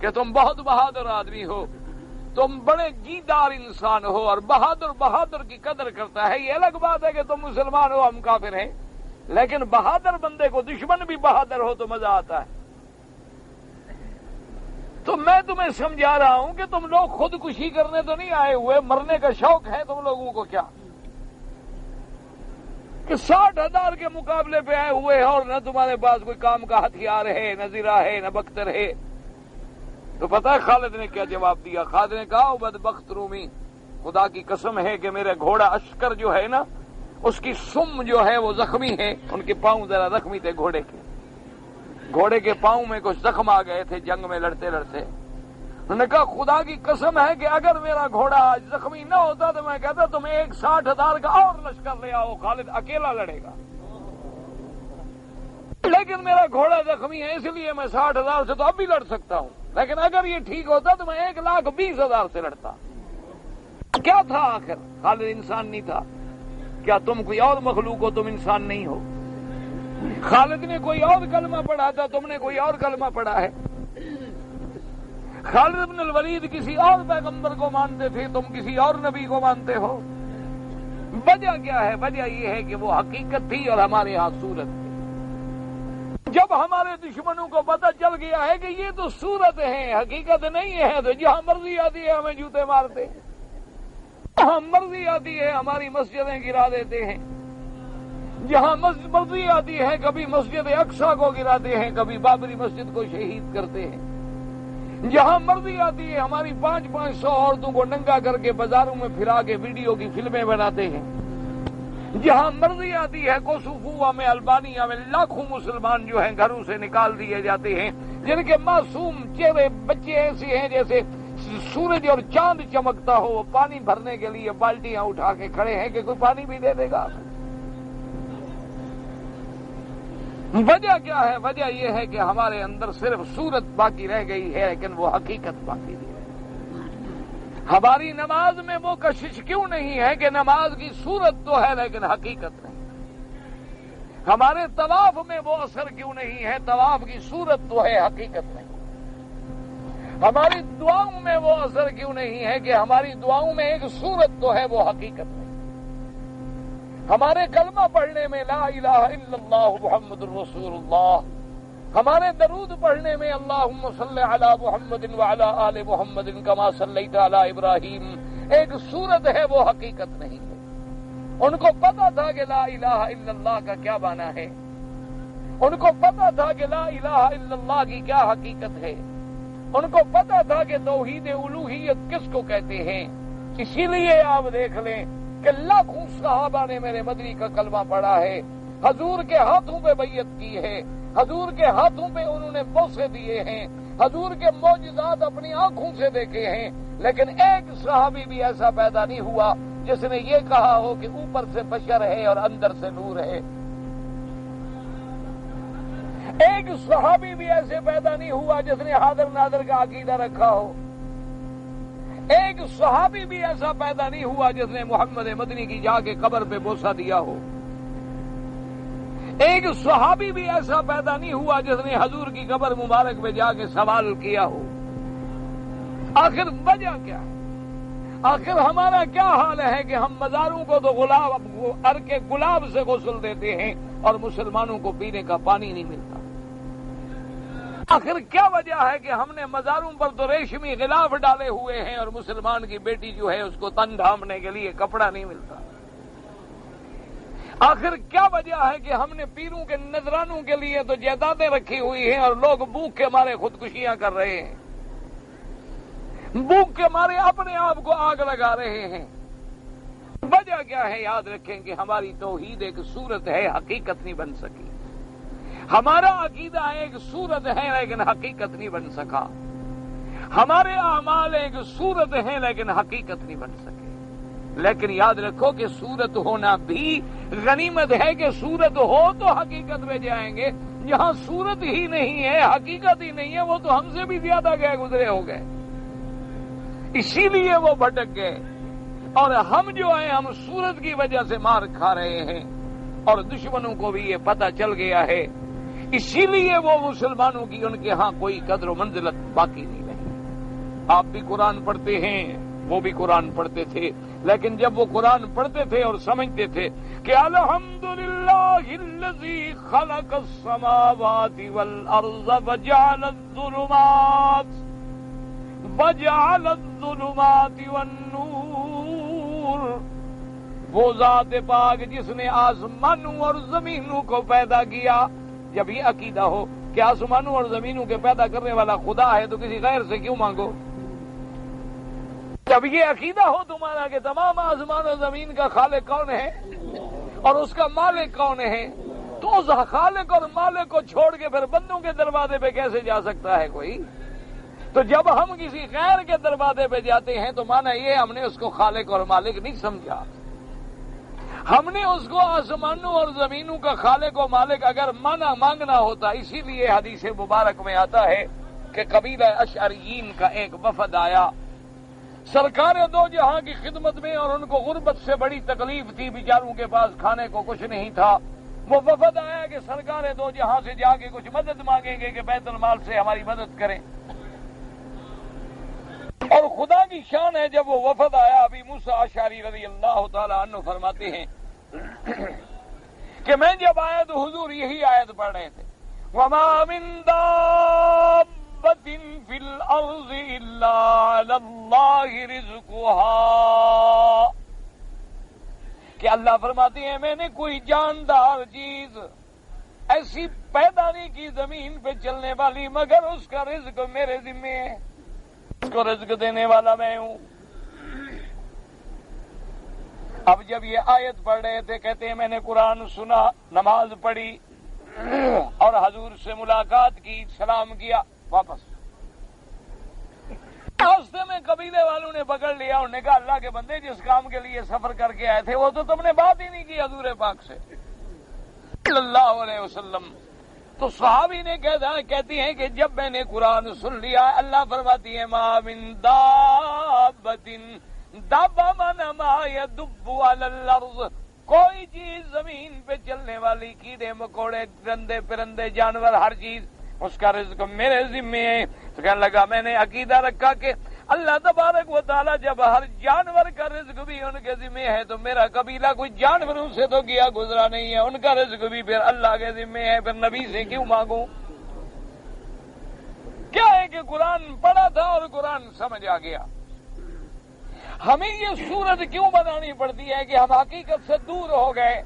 کہ تم بہت بہادر آدمی ہو، تم بڑے جیدار انسان ہو اور بہادر کی قدر کرتا ہے۔ یہ الگ بات ہے کہ تم مسلمان ہو ہم کافر ہیں، لیکن بہادر بندے کو دشمن بھی بہادر ہو تو مزہ آتا ہے۔ تو میں تمہیں سمجھا رہا ہوں کہ تم لوگ خودکشی کرنے تو نہیں آئے ہوئے، مرنے کا شوق ہے تم لوگوں کو کیا کہ 60,000 کے مقابلے پہ آئے ہوئے اور نہ تمہارے پاس کوئی کام کا ہتھیار ہے، نہ زرہ ہے، نہ بختر ہے؟ تو پتہ ہے خالد نے کیا جواب دیا؟ خالد نے کہا بدبخت رومی، خدا کی قسم ہے کہ میرے گھوڑا اشکر جو ہے نا اس کی سم جو ہے وہ زخمی ہے، ان کے پاؤں ذرا زخمی تھے، گھوڑے کے پاؤں میں کچھ زخم آ گئے تھے جنگ میں لڑتے لڑتے۔ انہوں نے کہا خدا کی قسم ہے کہ اگر میرا گھوڑا آج زخمی نہ ہوتا تو میں کہتا تم ایک 60,000 کا اور لشکر لے آؤ، خالد اکیلا لڑے گا، لیکن میرا گھوڑا زخمی ہے اس لیے میں 60,000 سے تو اب بھی لڑ سکتا ہوں، لیکن اگر یہ ٹھیک ہوتا تو میں 1,20,000 سے لڑتا۔ کیا تھا آخر؟ خالد انسان نہیں تھا کیا؟ تم کوئی اور مخلوق ہو، تم انسان نہیں ہو۔ خالد نے کوئی اور کلمہ پڑھا تھا، تم نے کوئی اور کلمہ پڑھا ہے۔ خالد بن الولید کسی اور پیغمبر کو مانتے تھے، تم کسی اور نبی کو مانتے ہو۔ وجہ کیا ہے؟ وجہ یہ ہے کہ وہ حقیقت تھی اور ہمارے یہاں صورت تھی۔ جب ہمارے دشمنوں کو پتہ چل گیا ہے کہ یہ تو صورت ہے، حقیقت نہیں ہے، تو جہاں مرضی آتی ہے ہمیں جوتے مارتے ہیں، جہاں مرضی آتی ہے ہماری مسجدیں گرا دیتے ہیں، جہاں مرضی آتی ہے کبھی مسجد اقصی کو گراتے ہیں، کبھی بابری مسجد کو شہید کرتے ہیں، جہاں مرضی آتی ہے ہماری 500 عورتوں کو ننگا کر کے بازاروں میں پھرا کے ویڈیو کی فلمیں بناتے ہیں، جہاں مرضی آتی ہے کوسوفوا میں، البانیہ میں لاکھوں مسلمان جو ہیں گھروں سے نکال دیے جاتے ہیں، جن کے معصوم چہرے بچے ایسے ہیں جیسے سورج اور چاند چمکتا ہو، وہ پانی بھرنے کے لیے بالٹیاں اٹھا کے کھڑے ہیں کہ کوئی پانی بھی دے دے گا۔ وجہ کیا ہے؟ وجہ یہ ہے کہ ہمارے اندر صرف صورت باقی رہ گئی ہے لیکن وہ حقیقت باقی نہیں ہے۔ ہماری نماز میں وہ کشش کیوں نہیں ہے کہ نماز کی صورت تو ہے لیکن حقیقت نہیں؟ ہمارے طواف میں وہ اثر کیوں نہیں ہے؟ طواف کی صورت تو ہے حقیقت نہیں۔ ہماری دعاؤں میں وہ اثر کیوں نہیں ہے کہ ہماری دعاؤں میں ایک صورت تو ہے وہ حقیقت نہیں؟ ہمارے کلمہ پڑھنے میں لا الہ الا اللہ محمد الرسول اللہ، ہمارے درود پڑھنے میں اللہم صلی علی محمد وعلی آل محمد کما صلیت علی ابراہیم ایک صورت ہے وہ حقیقت نہیں ہے۔ ان کو پتا تھا کہ لا الہ الا اللہ کا کیا معنی ہے، ان کو پتا تھا کہ لا الہ الا اللہ کی کیا حقیقت ہے، ان کو پتا تھا کہ توحید الوہیت کس کو کہتے ہیں۔ اسی لیے آپ دیکھ لیں کہ لاکھوں صحابہ نے میرے مدنی کا کلمہ پڑھا ہے، حضور کے ہاتھوں پہ بیعت کی ہے، حضور کے ہاتھوں پہ انہوں نے بوسے دیے ہیں، حضور کے معجزات اپنی آنکھوں سے دیکھے ہیں، لیکن ایک صحابی بھی ایسا پیدا نہیں ہوا جس نے یہ کہا ہو کہ اوپر سے بشر ہے اور اندر سے نور ہے۔ ایک صحابی بھی ایسے پیدا نہیں ہوا جس نے حاضر ناظر کا عقیدہ رکھا ہو۔ ایک صحابی بھی ایسا پیدا نہیں ہوا جس نے محمد مدنی کی جا کے قبر پہ بوسہ دیا ہو۔ ایک صحابی بھی ایسا پیدا نہیں ہوا جس نے حضور کی قبر مبارک پہ جا کے سوال کیا ہو۔ آخر وجہ کیا ہے؟ آخر ہمارا کیا حال ہے کہ ہم مزاروں کو تو ارک گلاب سے غسل دیتے ہیں اور مسلمانوں کو پینے کا پانی نہیں ملتا؟ آخر کیا وجہ ہے کہ ہم نے مزاروں پر تو ریشمی غلاف ڈالے ہوئے ہیں اور مسلمان کی بیٹی جو ہے اس کو تن ڈھانپنے کے لیے کپڑا نہیں ملتا؟ آخر کیا وجہ ہے کہ ہم نے پیروں کے نذرانوں کے لیے تو جائیدادیں رکھی ہوئی ہیں اور لوگ بھوک کے مارے خودکشیاں کر رہے ہیں، بھوک کے مارے اپنے آپ کو آگ لگا رہے ہیں؟ وجہ کیا ہے؟ یاد رکھیں کہ ہماری توحید ایک صورت ہے، حقیقت نہیں بن سکی۔ ہمارا عقیدہ ایک صورت ہے لیکن حقیقت نہیں بن سکا۔ ہمارے اعمال ایک صورت ہیں لیکن حقیقت نہیں بن سکے۔ لیکن یاد رکھو کہ صورت ہونا بھی غنیمت ہے، کہ صورت ہو تو حقیقت میں جائیں گے۔ جہاں صورت ہی نہیں ہے، حقیقت ہی نہیں ہے، وہ تو ہم سے بھی زیادہ گئے گزرے ہو گئے، اسی لیے وہ بھٹک گئے۔ اور ہم جو ہیں ہم صورت کی وجہ سے مار کھا رہے ہیں اور دشمنوں کو بھی یہ پتہ چل گیا ہے، اسی لیے وہ مسلمانوں کی ان کے ہاں کوئی قدر و منزلت باقی نہیں رہی۔ آپ بھی قرآن پڑھتے ہیں، وہ بھی قرآن پڑھتے تھے، لیکن جب وہ قرآن پڑھتے تھے اور سمجھتے تھے کہ الحمدللہ الذی خلق السماوات والارض وجعل الظلمات والنور، وہ ذات پاک جس نے آسمانوں اور زمینوں کو پیدا کیا۔ جب یہ عقیدہ ہو کہ آسمانوں اور زمینوں کے پیدا کرنے والا خدا ہے تو کسی غیر سے کیوں مانگو؟ جب یہ عقیدہ ہو تمہارا کہ تمام آسمان اور زمین کا خالق کون ہے اور اس کا مالک کون ہے، تو اس خالق اور مالک کو چھوڑ کے پھر بندوں کے دروازے پہ کیسے جا سکتا ہے کوئی؟ تو جب ہم کسی غیر کے دروازے پہ جاتے ہیں تو مانا یہ ہم نے اس کو خالق اور مالک نہیں سمجھا، ہم نے اس کو آسمانوں اور زمینوں کا خالق و مالک اگر مانگنا ہوتا۔ اسی لیے حدیث مبارک میں آتا ہے کہ قبیلہ اشعریین کا ایک وفد آیا سرکار دو جہاں کی خدمت میں، اور ان کو غربت سے بڑی تکلیف تھی، بیچاروں کے پاس کھانے کو کچھ نہیں تھا۔ وہ وفد آیا کہ سرکار دو جہاں سے جا کے کچھ مدد مانگیں گے کہ بیت المال سے ہماری مدد کریں۔ اور خدا کی شان ہے، جب وہ وفد آیا، ابی موسیٰ اشعری رضی اللہ تعالی عنہ فرماتے ہیں کہ میں جب آیا تو حضور یہی آیت پڑھ رہے تھے، وَمَا مِن دَابَّةٍ فِي الْأَرْضِ إِلَّا عَلَى اللَّهِ رِزْقُهَا، کہ اللہ فرماتے ہیں میں نے کوئی جاندار چیز ایسی پیدا نہیں کی زمین پہ چلنے والی مگر اس کا رزق میرے ذمہ ہے، اس کو رزق دینے والا میں ہوں۔ اب جب یہ آیت پڑھ رہے تھے کہتے ہیں میں نے قرآن سنا، نماز پڑھی اور حضور سے ملاقات کی، سلام کیا، واپس راستے میں قبیلے والوں نے پکڑ لیا، انہوں نے کہا اللہ کے بندے جس کام کے لیے سفر کر کے آئے تھے وہ تو تم نے بات ہی نہیں کی حضور پاک سے صلی اللہ علیہ وسلم۔ تو صحابی نے کہتی ہیں کہ جب میں نے قرآن سن لیا، اللہ فرماتی ہے ما من دابۃ، دابہ مانا ما یدب علی الارض، کوئی چیز زمین پہ چلنے والی، کیڑے مکوڑے، درندے پرندے، جانور، ہر چیز اس کا رزق میرے ذمہ ہے۔ تو کہنے لگا میں نے عقیدہ رکھا کہ اللہ تبارک و تعالیٰ جب ہر جانور کا رزق بھی ان کے ذمہ ہے تو میرا قبیلہ کوئی جانوروں سے تو گیا گزرا نہیں ہے، ان کا رزق بھی پھر اللہ کے ذمہ ہے، پھر نبی سے کیوں مانگوں؟ کیا ہے کہ قرآن پڑھا تھا اور قرآن سمجھ آ گیا۔ ہمیں یہ صورت کیوں بنانی پڑتی ہے کہ ہم حقیقت سے دور ہو گئے؟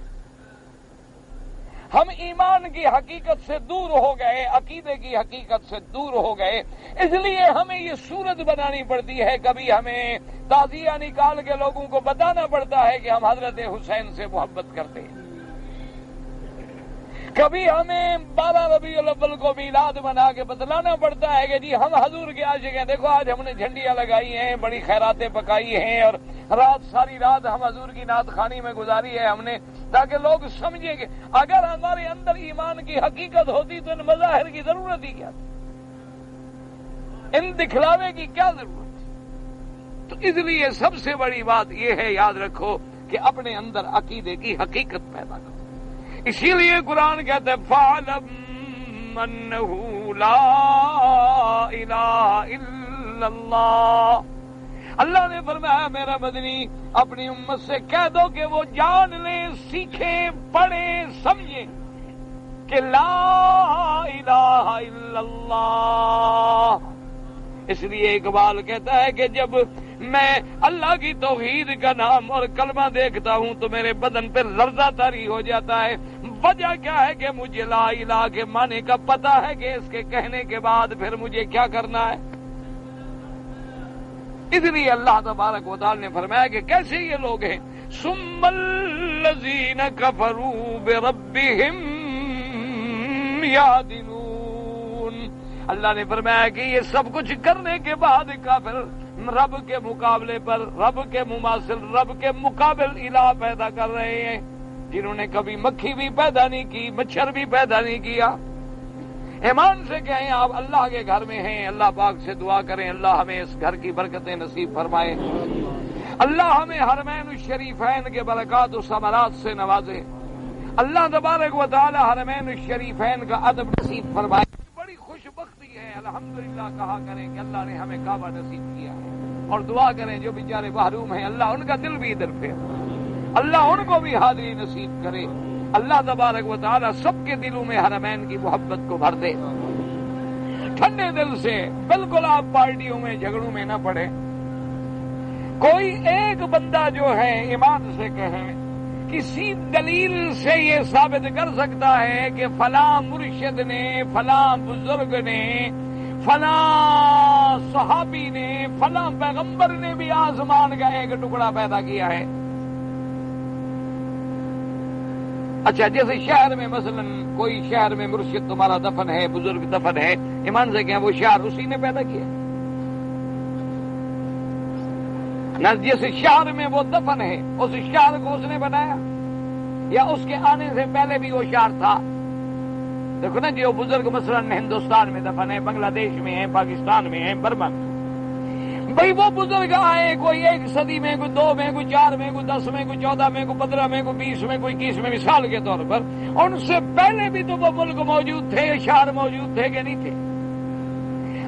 ہم ایمان کی حقیقت سے دور ہو گئے، عقیدے کی حقیقت سے دور ہو گئے، اس لیے ہمیں یہ صورت بنانی پڑتی ہے، کبھی ہمیں تعزیہ نکال کے لوگوں کو بتانا پڑتا ہے کہ ہم حضرت حسین سے محبت کرتے ہیں، کبھی ہمیں 12 ربیع الاول کو میلاد بنا کے بتلانا پڑتا ہے کہ جی ہم حضور کے عاشق ہیں، دیکھو آج ہم نے جھنڈیاں لگائی ہیں، بڑی خیراتیں پکائی ہیں، اور ساری رات ہم حضور کی نعت خوانی میں گزاری ہے ہم نے، تاکہ لوگ سمجھیں گے۔ اگر ہمارے اندر ایمان کی حقیقت ہوتی تو ان مظاہر کی ضرورت ہی کیا تھی، ان دکھلاوے کی کیا ضرورت تھی؟ تو اس لیے سب سے بڑی بات یہ ہے، یاد رکھو کہ اپنے اندر عقیدے کی حقیقت پیدا کرو۔ اسی لیے قرآن کہتا ہے فَاعْلَمْ أَنَّهُ لَا إِلَهَ إِلَّا اللَّهُ، اللہ نے فرمایا میرا مدنی اپنی امت سے کہہ دو کہ وہ جان لیں، سیکھیں، پڑھیں، سمجھیں کہ لا الہ الا اللہ۔ اس لیے اقبال کہتا ہے کہ جب میں اللہ کی توحید کا نام اور کلمہ دیکھتا ہوں تو میرے بدن پہ لرزہ طاری ہو جاتا ہے۔ وجہ کیا ہے کہ مجھے لا الہ کے معنی کا پتہ ہے کہ اس کے کہنے کے بعد پھر مجھے کیا کرنا ہے۔ اس لیے اللہ تبارک و تعالی نے فرمایا کہ کیسے یہ لوگ ہیں، ثم الذین کفروا بربہم یعدلون، اللہ نے فرمایا کہ یہ سب کچھ کرنے کے بعد کافر رب کے مقابلے پر، رب کے مماثل، رب کے مقابل الہ پیدا کر رہے ہیں، جنہوں نے کبھی مکھی بھی پیدا نہیں کی، مچھر بھی پیدا نہیں کیا۔ ایمان سے کہیں آپ اللہ کے گھر میں ہیں، اللہ پاک سے دعا کریں اللہ ہمیں اس گھر کی برکتیں نصیب فرمائے، اللہ ہمیں حرمین الشریفین کے برکات و ثمرات سے نوازے، اللہ تبارک و تعالی حرمین الشریفین کا ادب نصیب فرمائے۔ بڑی خوش بختی ہے، الحمدللہ کہا کریں کہ اللہ نے ہمیں کعبہ نصیب کیا ہے، اور دعا کریں جو بیچارے محروم ہیں اللہ ان کا دل بھی ادھر پہ، اللہ ان کو بھی حاضری نصیب کرے، اللہ تبارک و تعالی سب کے دلوں میں حرمین کی محبت کو بھر دے۔ ٹھنڈے دل سے، بالکل آپ پارٹیوں میں جھگڑوں میں نہ پڑے۔ کوئی ایک بندہ جو ہے ایمان سے کہے، کسی دلیل سے یہ ثابت کر سکتا ہے کہ فلاں مرشد نے، فلاں بزرگ نے، فلاں صحابی نے، فلاں پیغمبر نے بھی آسمان کا ایک ٹکڑا پیدا کیا ہے۔ اچھا جیسے شہر میں مثلا کوئی شہر میں مرشد تمہارا دفن ہے، بزرگ دفن ہے، ایمان سے کہیں وہ شہر اسی نے پیدا کیا نہ، جیسے شہر میں وہ دفن ہے اس شہر کو اس نے بنایا یا اس کے آنے سے پہلے بھی وہ شہر تھا؟ دیکھو نا جو بزرگ مثلا ہندوستان میں دفن ہے، بنگلہ دیش میں ہے، پاکستان میں ہے، برما میں، بھئی وہ بزرگ آئے کوئی 1 صدی میں، کوئی 2 میں، کوئی 4 میں، کوئی 10 میں، کوئی 14 میں، کوئی 15 میں، کوئی 20 میں، کوئی 21 میں، مثال کے طور پر، ان سے پہلے بھی تو وہ ملک موجود تھے، شہر موجود تھے کہ نہیں تھے؟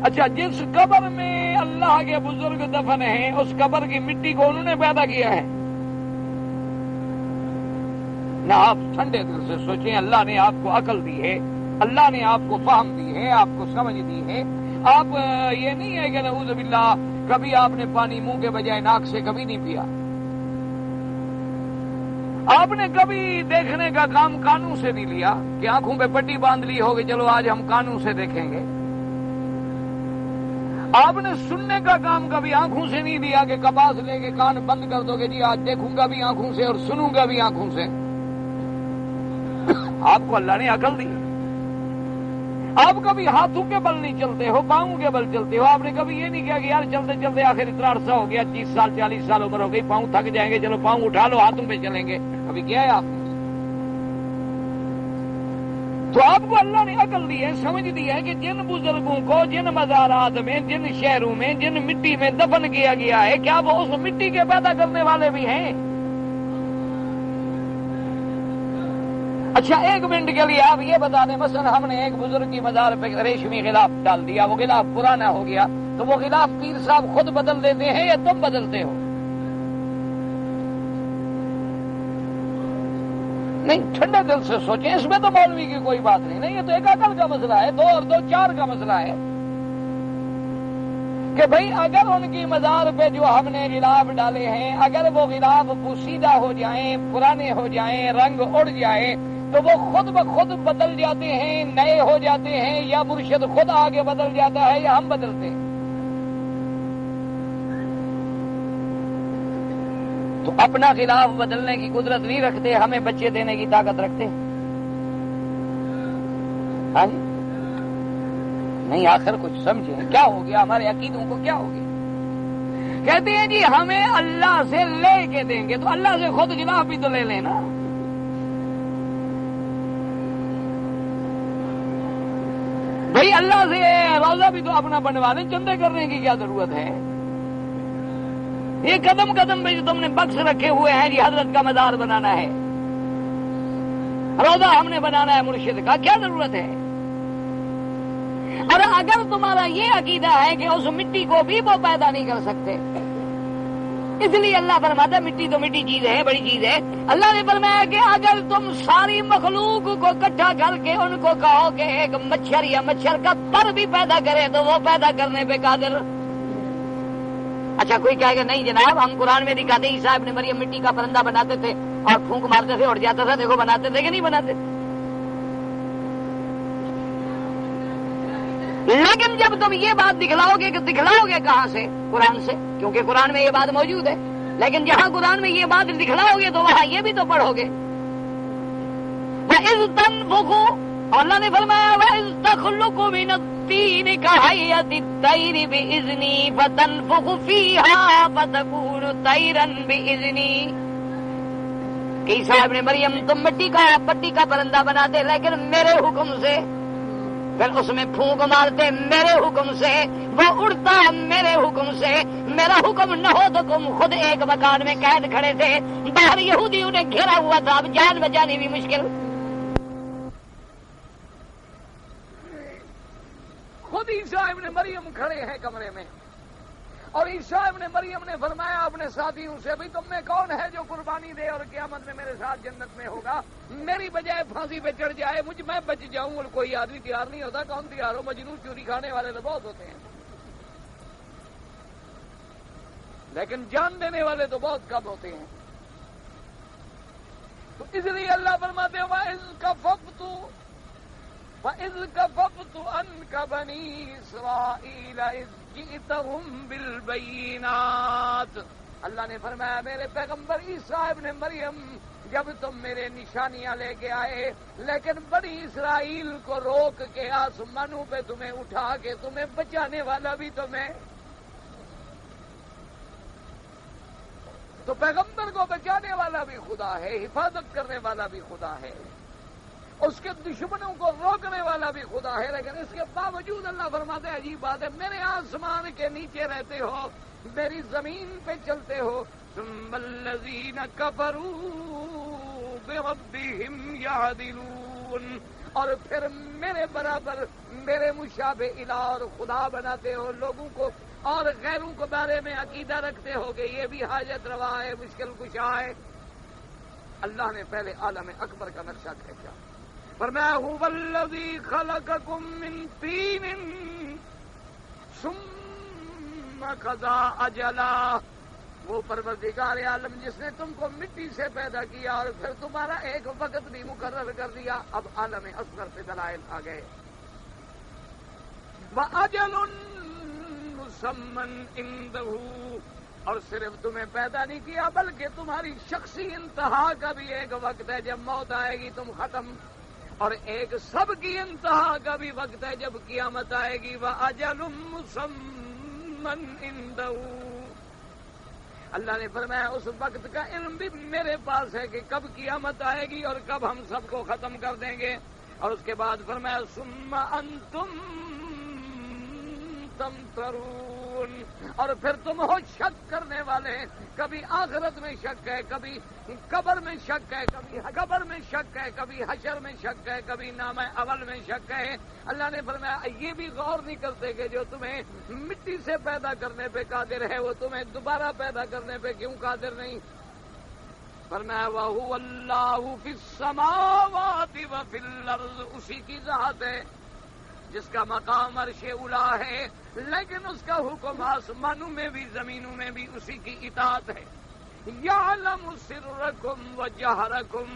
اچھا جس قبر میں اللہ کے بزرگ دفن ہیں اس قبر کی مٹی کو انہوں نے پیدا کیا ہے؟ نہ آپ ٹھنڈے دل سے سوچیں، اللہ نے آپ کو عقل دی ہے، اللہ نے آپ کو فہم دی ہے، آپ کو سمجھ دی ہے۔ آپ یہ نہیں ہے کہ نعوذ باللہ کبھی آپ نے پانی منہ کے بجائے ناک سے کبھی نہیں پیا، آپ نے کبھی دیکھنے کا کام کانوں سے نہیں لیا کہ آنکھوں پہ پٹی باندھ لی ہوگی چلو آج ہم کانوں سے دیکھیں گے، آپ نے سننے کا کام کبھی آنکھوں سے نہیں لیا کہ کپاس لے کے کان بند کر دو گے جی آج دیکھوں گا بھی آنکھوں سے اور سنوں گا بھی آنکھوں سے۔ آپ کو اللہ نے عقل دی، آپ کبھی ہاتھوں کے بل نہیں چلتے ہو، پاؤں کے بل چلتے ہو، آپ نے کبھی یہ نہیں کیا کہ یار چلتے چلتے آخر اتنا عرصہ ہو گیا، 30 سال 40 سال عمر ہو گئی، پاؤں تھک جائیں گے چلو پاؤں اٹھا لو ہاتھوں پہ چلیں گے، کبھی کیا ہے آپ نے؟ تو آپ کو اللہ نے عقل دی ہے، سمجھ دی ہے کہ جن بزرگوں کو جن مزارات میں، جن شہروں میں، جن مٹی میں دفن کیا گیا ہے، کیا وہ اس مٹی کے پیدا کرنے والے بھی ہیں؟ اچھا 1 منٹ کے لیے آپ یہ بتا دیں، مثلا ہم نے ایک بزرگ کی مزار پہ ریشمی غلاف ڈال دیا، وہ غلاف پرانا ہو گیا، تو وہ غلاف پیر صاحب خود بدل دیتے ہیں یا تم بدلتے ہو؟ نہیں، ٹھنڈے دل سے سوچیں، اس میں تو مولوی کی کوئی بات نہیں، یہ تو ایک عقل کا مسئلہ ہے، 2 اور 2 4 کا مسئلہ ہے کہ بھئی اگر ان کی مزار پہ جو ہم نے غلاف ڈالے ہیں اگر وہ غلاف پوسیدہ ہو جائیں، پرانے ہو جائیں، رنگ اڑ جائے، تو وہ خود بخود بدل جاتے ہیں، نئے ہو جاتے ہیں، یا مرشد خود آگے بدل جاتا ہے یا ہم بدلتے ہیں؟ تو اپنا خلاف بدلنے کی قدرت نہیں رکھتے، ہمیں بچے دینے کی طاقت رکھتے؟ ہاں جی نہیں، آخر کچھ سمجھیں کیا ہو گیا، ہمارے عقیدوں کو کیا ہو گیا؟ کہتے ہیں جی ہمیں اللہ سے لے کے دیں گے، تو اللہ سے خود خلاف بھی تو لے لینا۔ بھئی اللہ سے روزہ بھی تو اپنا بنوانے، چندے کرنے کی کیا ضرورت ہے؟ یہ قدم قدم پہ جو تم نے بکس رکھے ہوئے ہیں جی حضرت کا مزار بنانا ہے، روزہ ہم نے بنانا ہے مرشد کا، کیا ضرورت ہے؟ اور اگر تمہارا یہ عقیدہ ہے کہ اس مٹی کو بھی وہ پیدا نہیں کر سکتے، اس لیے اللہ فرماتا ہے مٹی تو مٹی چیز ہے، بڑی چیز ہے۔ اللہ نے فرمایا کہ اگر تم ساری مخلوق کو اکٹھا کر کے ان کو کہو کہ ایک مچھر یا مچھر کا پر بھی پیدا کرے تو وہ پیدا کرنے پہ قادر۔ اچھا کوئی کہے گا نہیں جناب، ہم قرآن میں دکھاتے عیسیٰ ابن مریم مٹی کا پرندہ بناتے تھے اور پھونک مارتے تھے اڑ جاتا تھا، دیکھو بناتے تھے کہ نہیں بناتے؟ لیکن جب تم یہ بات دکھلاؤ گے کہاں سے؟ قرآن سے، کیونکہ قرآن میں یہ بات موجود ہے۔ لیکن جہاں قرآن میں یہ بات دکھلاؤ گے تو وہاں یہ بھی تو پڑھو گے۔ وَإِذْ تَنفُخُ، اللہ نے فرمایا وَإِذْ تَخْلُقُ مِنَ الطِّينِ كَهَيْئَةِ الطَّيْرِ بِإِذْنِي فَتَنفُخُ فِيهَا فَتَكُونُ طَيْرًا بِإِذْنِي۔ کہ عیسیٰ ابن مریم تم مٹی کا پرندہ بناتے لیکن میرے حکم سے، پھر اس میں پھونک مارتے میرے حکم سے، وہ اڑتا میرے حکم سے، میرا حکم نہ ہو تو تم خود ایک مکان میں قید کھڑے تھے، باہر یہودی انہیں گھیرا ہوا تھا، اب جان بچانی بھی مشکل۔ خود عیسیٰ ابن مریم کھڑے ہیں کمرے میں، اور عیسیٰ ابن مریم نے فرمایا اپنے ساتھیوں سے بھئی تم میں کون ہے جو قربانی دے اور قیامت میں میرے ساتھ جنت میں ہوگا؟ میری بجائے پھانسی پہ چڑھ جائے، میں بچ جاؤں، اور کوئی آدمی تیار نہیں ہوتا۔ کون تیار ہو؟ مجنون چوری کھانے والے تو بہت ہوتے ہیں، لیکن جان دینے والے تو بہت کم ہوتے ہیں۔ تو اس لیے اللہ فرماتے ہیں وَإِذْ كَفَفْتُ عَنْكَ بَنِي إِسْرَائِيلَ إِذْ جِئْتَهُمْ بِالْبَيِّنَاتِ، اللہ نے فرمایا میرے پیغمبر عیسیٰ ابن مریم جب تم میرے نشانیاں لے کے آئے، لیکن بنی اسرائیل کو روک کے آسمانوں پہ تمہیں اٹھا کے تمہیں بچانے والا بھی تمہیں، تو پیغمبر کو بچانے والا بھی خدا ہے، حفاظت کرنے والا بھی خدا ہے، اس کے دشمنوں کو روکنے والا بھی خدا ہے، لیکن اس کے باوجود اللہ فرماتے ہیں عجیب بات ہے، میرے آسمان کے نیچے رہتے ہو، میری زمین پہ چلتے ہو، ثم الذین کفروا بربہم یعدلون، اور پھر میرے برابر میرے مشابہ الہ اور خدا بناتے ہو لوگوں کو، اور غیروں کو بارے میں عقیدہ رکھتے ہو کہ یہ بھی حاجت روا ہے، مشکل کشا ہے۔ اللہ نے پہلے عالم اکبر کا نقشہ کھینچا، فرمایا هو الذی خلقکم من طین ثم قضى اجلا، وہ پروردگار عالم جس نے تم کو مٹی سے پیدا کیا اور پھر تمہارا ایک وقت بھی مقرر کر دیا۔ اب عالم اصغر پہ دلائل آ گئے، وَأَجَلٌ مُّسَمًّى عِندَهُ، اور صرف تمہیں پیدا نہیں کیا بلکہ تمہاری شخصی انتہا کا بھی ایک وقت ہے، جب موت آئے گی تم ختم، اور ایک سب کی انتہا کا بھی وقت ہے جب قیامت آئے گی۔ وَأَجَلٌ مُّسَمًّى عِندَهُ، اللہ نے فرمایا اس وقت کا علم بھی میرے پاس ہے کہ کب قیامت آئے گی اور کب ہم سب کو ختم کر دیں گے۔ اور اس کے بعد فرمایا ثُمَّ أَنْتُمْ تَمْتَرُونَ، اور پھر تم ہو شک کرنے والے، کبھی آخرت میں شک ہے، کبھی قبر میں شک ہے، کبھی قبر میں شک ہے، کبھی حشر میں شک ہے، کبھی نام اول میں شک ہے۔ اللہ نے فرمایا یہ بھی غور نہیں کرتے کہ جو تمہیں مٹی سے پیدا کرنے پہ قادر ہے وہ تمہیں دوبارہ پیدا کرنے پہ کیوں قادر نہیں؟ فرمایا وَهُوَ اللَّهُ فِي السَّمَاوَاتِ وَفِي الْأَرْضِ، اسی کی ذات ہے جس کا مقام عرش اولی ہے، لیکن اس کا حکم آسمانوں میں بھی زمینوں میں بھی اسی کی اطاعت ہے۔ یعلم سرکم وجہرکم،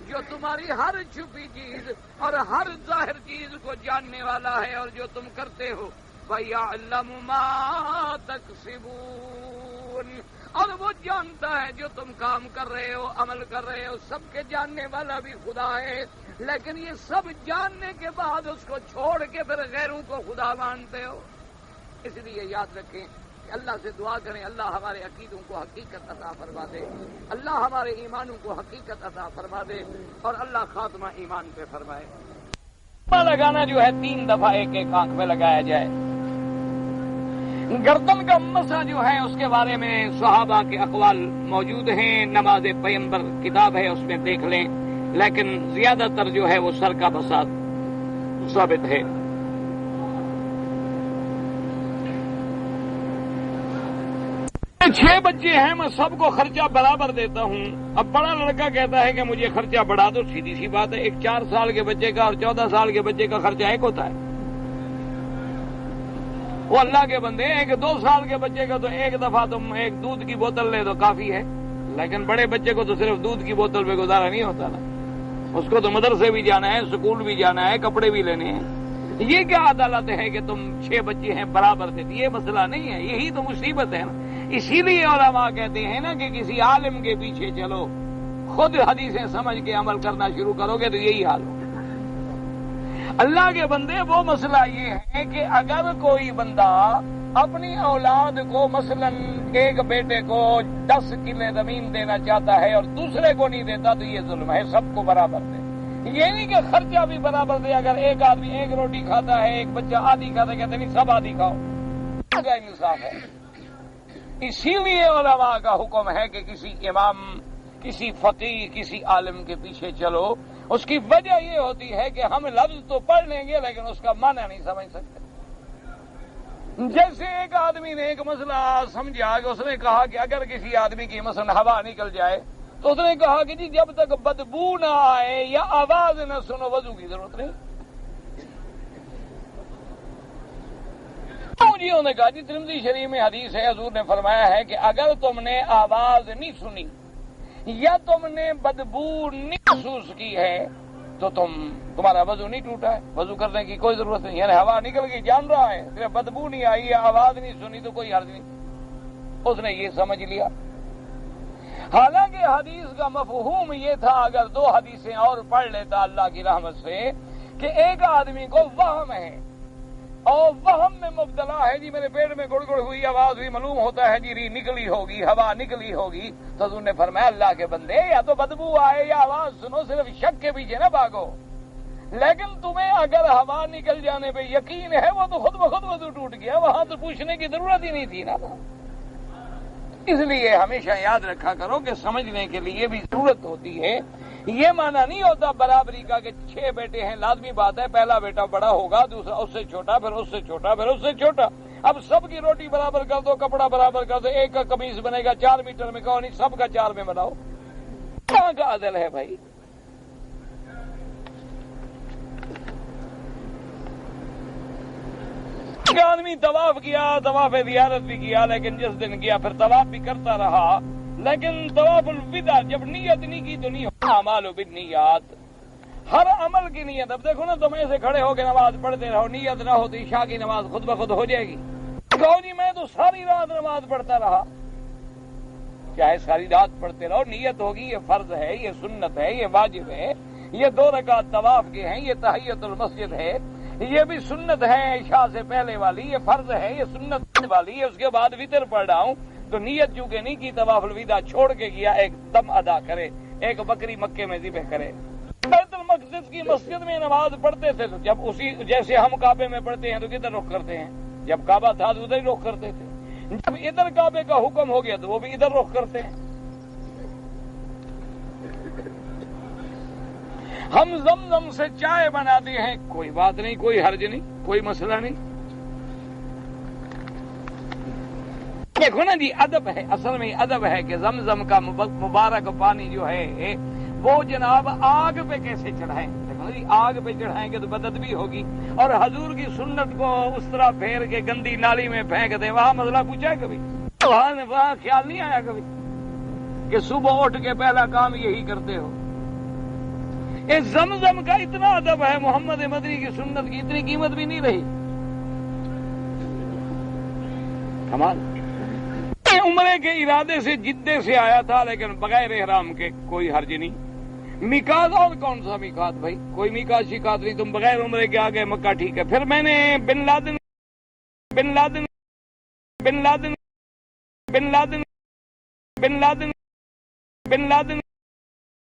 جو تمہاری ہر چھپی چیز اور ہر ظاہر چیز کو جاننے والا ہے، اور جو تم کرتے ہو وَيَعْلَمُ مَا تَكْسِبُونَ، اور وہ جانتا ہے جو تم کام کر رہے ہو، عمل کر رہے ہو، سب کے جاننے والا بھی خدا ہے، لیکن یہ سب جاننے کے بعد اس کو چھوڑ کے پھر غیروں کو خدا مانتے ہو۔ اس لیے یاد رکھیں کہ اللہ سے دعا کریں، اللہ ہمارے عقیدوں کو حقیقت عطا فرما دے، اللہ ہمارے ایمانوں کو حقیقت عطا فرما دے، اور اللہ خاتمہ ایمان پہ فرمائے۔ لگانا جو ہے 3 دفعہ ایک ایک آنکھ میں لگایا جائے۔ گردن کا مسح جو ہے اس کے بارے میں صحابہ کے اقوال موجود ہیں، نماز پیغمبر کتاب ہے، اس میں دیکھ لیں، لیکن زیادہ تر جو ہے وہ سر کا مسح ثابت ہے۔ 6 بچے ہیں، میں سب کو خرچہ برابر دیتا ہوں۔ اب بڑا لڑکا کہتا ہے کہ مجھے خرچہ بڑھا دو، سیدھی سی بات ہے، ایک 4 سال کے بچے کا اور 14 سال کے بچے کا خرچہ ایک ہوتا ہے؟ وہ اللہ کے بندے، ایک 2 سال کے بچے کا تو ایک دفعہ تم ایک دودھ کی بوتل لے دو کافی ہے، لیکن بڑے بچے کو تو صرف دودھ کی بوتل پہ گزارا نہیں ہوتا نا، اس کو تو مدرسے بھی جانا ہے، اسکول بھی جانا ہے، کپڑے بھی لینے ہیں۔ یہ کیا عدالت ہے کہ تم 6 بچے ہیں برابر دیتے؟ یہ مسئلہ نہیں ہے، یہی تو مصیبت ہے نا۔ اسی لیے علماء کہتے ہیں نا کہ کسی عالم کے پیچھے چلو، خود حدیثیں سمجھ کے عمل کرنا شروع کرو گے تو یہی حال ہوگا۔ اللہ کے بندے، وہ مسئلہ یہ ہے کہ اگر کوئی بندہ اپنی اولاد کو مثلا ایک بیٹے کو 10 کلے زمین دینا چاہتا ہے اور دوسرے کو نہیں دیتا تو یہ ظلم ہے، سب کو برابر دے۔ یہ نہیں کہ خرچہ بھی برابر دے، اگر ایک آدمی 1 روٹی کھاتا ہے، ایک بچہ آدھی کھاتا ہے، کہتے نہیں سب آدھی کھاؤ، کا انصاف ہے۔ اسی لیے علماء کا حکم ہے کہ کسی امام، کسی فقیہ، کسی عالم کے پیچھے چلو۔ اس کی وجہ یہ ہوتی ہے کہ ہم لفظ تو پڑھ لیں گے لیکن اس کا معنی نہیں سمجھ سکتے۔ جیسے ایک آدمی نے ایک مسئلہ سمجھا کہ اس نے کہا کہ اگر کسی آدمی کی مثلا ہوا نکل جائے تو اس نے کہا کہ جی جب تک بدبو نہ آئے یا آواز نہ سنو وضو کی ضرورت نہیں۔ جی انہوں نے کہا جی ترمذی شریف میں حدیث ہے، حضور نے فرمایا ہے کہ اگر تم نے آواز نہیں سنی یا تم نے بدبو نہیں محسوس کی ہے تو تمہارا وضو نہیں ٹوٹا ہے، وضو کرنے کی کوئی ضرورت نہیں۔ یعنی ہوا نکل گئی جان رہا ہے، صرف بدبو نہیں آئی یا آواز نہیں سنی تو کوئی حرج نہیں، اس نے یہ سمجھ لیا۔ حالانکہ حدیث کا مفہوم یہ تھا، اگر 2 حدیثیں اور پڑھ لیتا اللہ کی رحمت سے، کہ ایک آدمی کو وہم ہے اور وہم میں مبتلا ہے، جی میرے پیٹ میں گڑ گڑ ہوئی، آواز ہوئی، معلوم ہوتا ہے جی ری نکلی ہوگی، ہوا نکلی ہوگی، تو حضور نے فرمایا اللہ کے بندے یا تو بدبو آئے یا آواز سنو، صرف شک کے پیچھے نہ بھاگو۔ لیکن تمہیں اگر ہوا نکل جانے پہ یقین ہے وہ تو خود بخود وضو ٹوٹ گیا، وہاں تو پوچھنے کی ضرورت ہی نہیں تھی نا۔ اس لیے ہمیشہ یاد رکھا کرو کہ سمجھنے کے لیے بھی ضرورت ہوتی ہے۔ یہ معنی نہیں ہوتا برابری کا کہ 6 بیٹے ہیں، لازمی بات ہے پہلا بیٹا بڑا ہوگا، دوسرا اس سے چھوٹا، پھر اس سے چھوٹا، پھر اس سے چھوٹا۔ اب سب کی روٹی برابر کر دو، کپڑا برابر کر دو، ایک کا قمیص بنے گا 4 میٹر میں، کہو نہیں سب کا 4 میں بناؤ، کہاں کا عدل ہے بھائی؟ آدمی طواف کیا، طواف زیارت بھی کیا، لیکن جس دن گیا پھر طواف بھی کرتا رہا، لیکن طواف الوداع جب نیت نہیں کی تو نہیں ہوتا۔ اعمال بالنیات، ہر عمل کی نیت۔ اب دیکھو نا تم ایسے کھڑے ہو کے نماز پڑھتے رہو، نیت نہ ہو تو عشاء کی نماز خود بخود ہو جائے گی۔ کہو جی میں تو ساری رات نماز پڑھتا رہا، چاہے ساری رات پڑھتے رہو، نیت ہوگی یہ فرض ہے، یہ سنت ہے، یہ واجب ہے، یہ 2 رکعت طواف کے ہیں، یہ تحیت المسجد ہے، یہ بھی سنت ہے عشاء سے پہلے والی، یہ فرض ہے، یہ سنت والی ہے، اس کے بعد وتر پڑھ رہا ہوں تو نیت چونکہ نہیں کی، طواف الوداع چھوڑ کے گیا، ایک دم ادا کرے، ایک بکری مکے میں ذبح کرے۔ بیت المقدس کی مسجد میں نماز پڑھتے تھے تو جب اسی جیسے ہم کعبے میں پڑھتے ہیں تو کدھر رخ کرتے ہیں؟ جب کعبہ تھا تو ادھر ہی رخ کرتے تھے، جب ادھر کعبے کا حکم ہو گیا تو وہ بھی ادھر رخ کرتے ہیں۔ ہم زمزم سے چائے بناتے ہیں، کوئی بات نہیں، کوئی حرج نہیں، کوئی مسئلہ نہیں۔ دیکھو نا جی ادب ہے، اصل میں ادب ہے کہ زمزم کا مبارک پانی جو ہے وہ جناب آگ پہ کیسے چڑھائیں؟ دیکھو نا جی آگ پہ چڑھائیں گے تو بدعتبی ہوگی، اور حضور کی سنت کو اس طرح پھیر کے گندی نالی میں پھینک دیں، وہاں مسئلہ پوچھا ہے کبھی؟ وہاں خیال نہیں آیا کبھی کہ صبح اٹھ کے پہلا کام یہی کرتے ہو؟ اس زمزم کا اتنا ادب ہے، محمد مدنی کی سنت کی اتنی قیمت بھی نہیں رہی. کمال. عمرے کے ارادے سے جدے سے آیا تھا لیکن بغیر احرام کے، کوئی حرج نہیں. میقات اور کون سا میقات بھائی؟ کوئی میقات شکات نہیں، تم بغیر عمرے کے آ گئے مکہ، ٹھیک ہے. پھر میں نے bin Laden bin Laden bin Laden bin Laden bin Laden bin Laden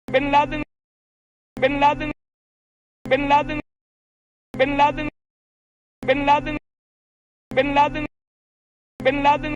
bin Laden bin Laden bin Laden bin Laden bin Laden bin Laden bin Laden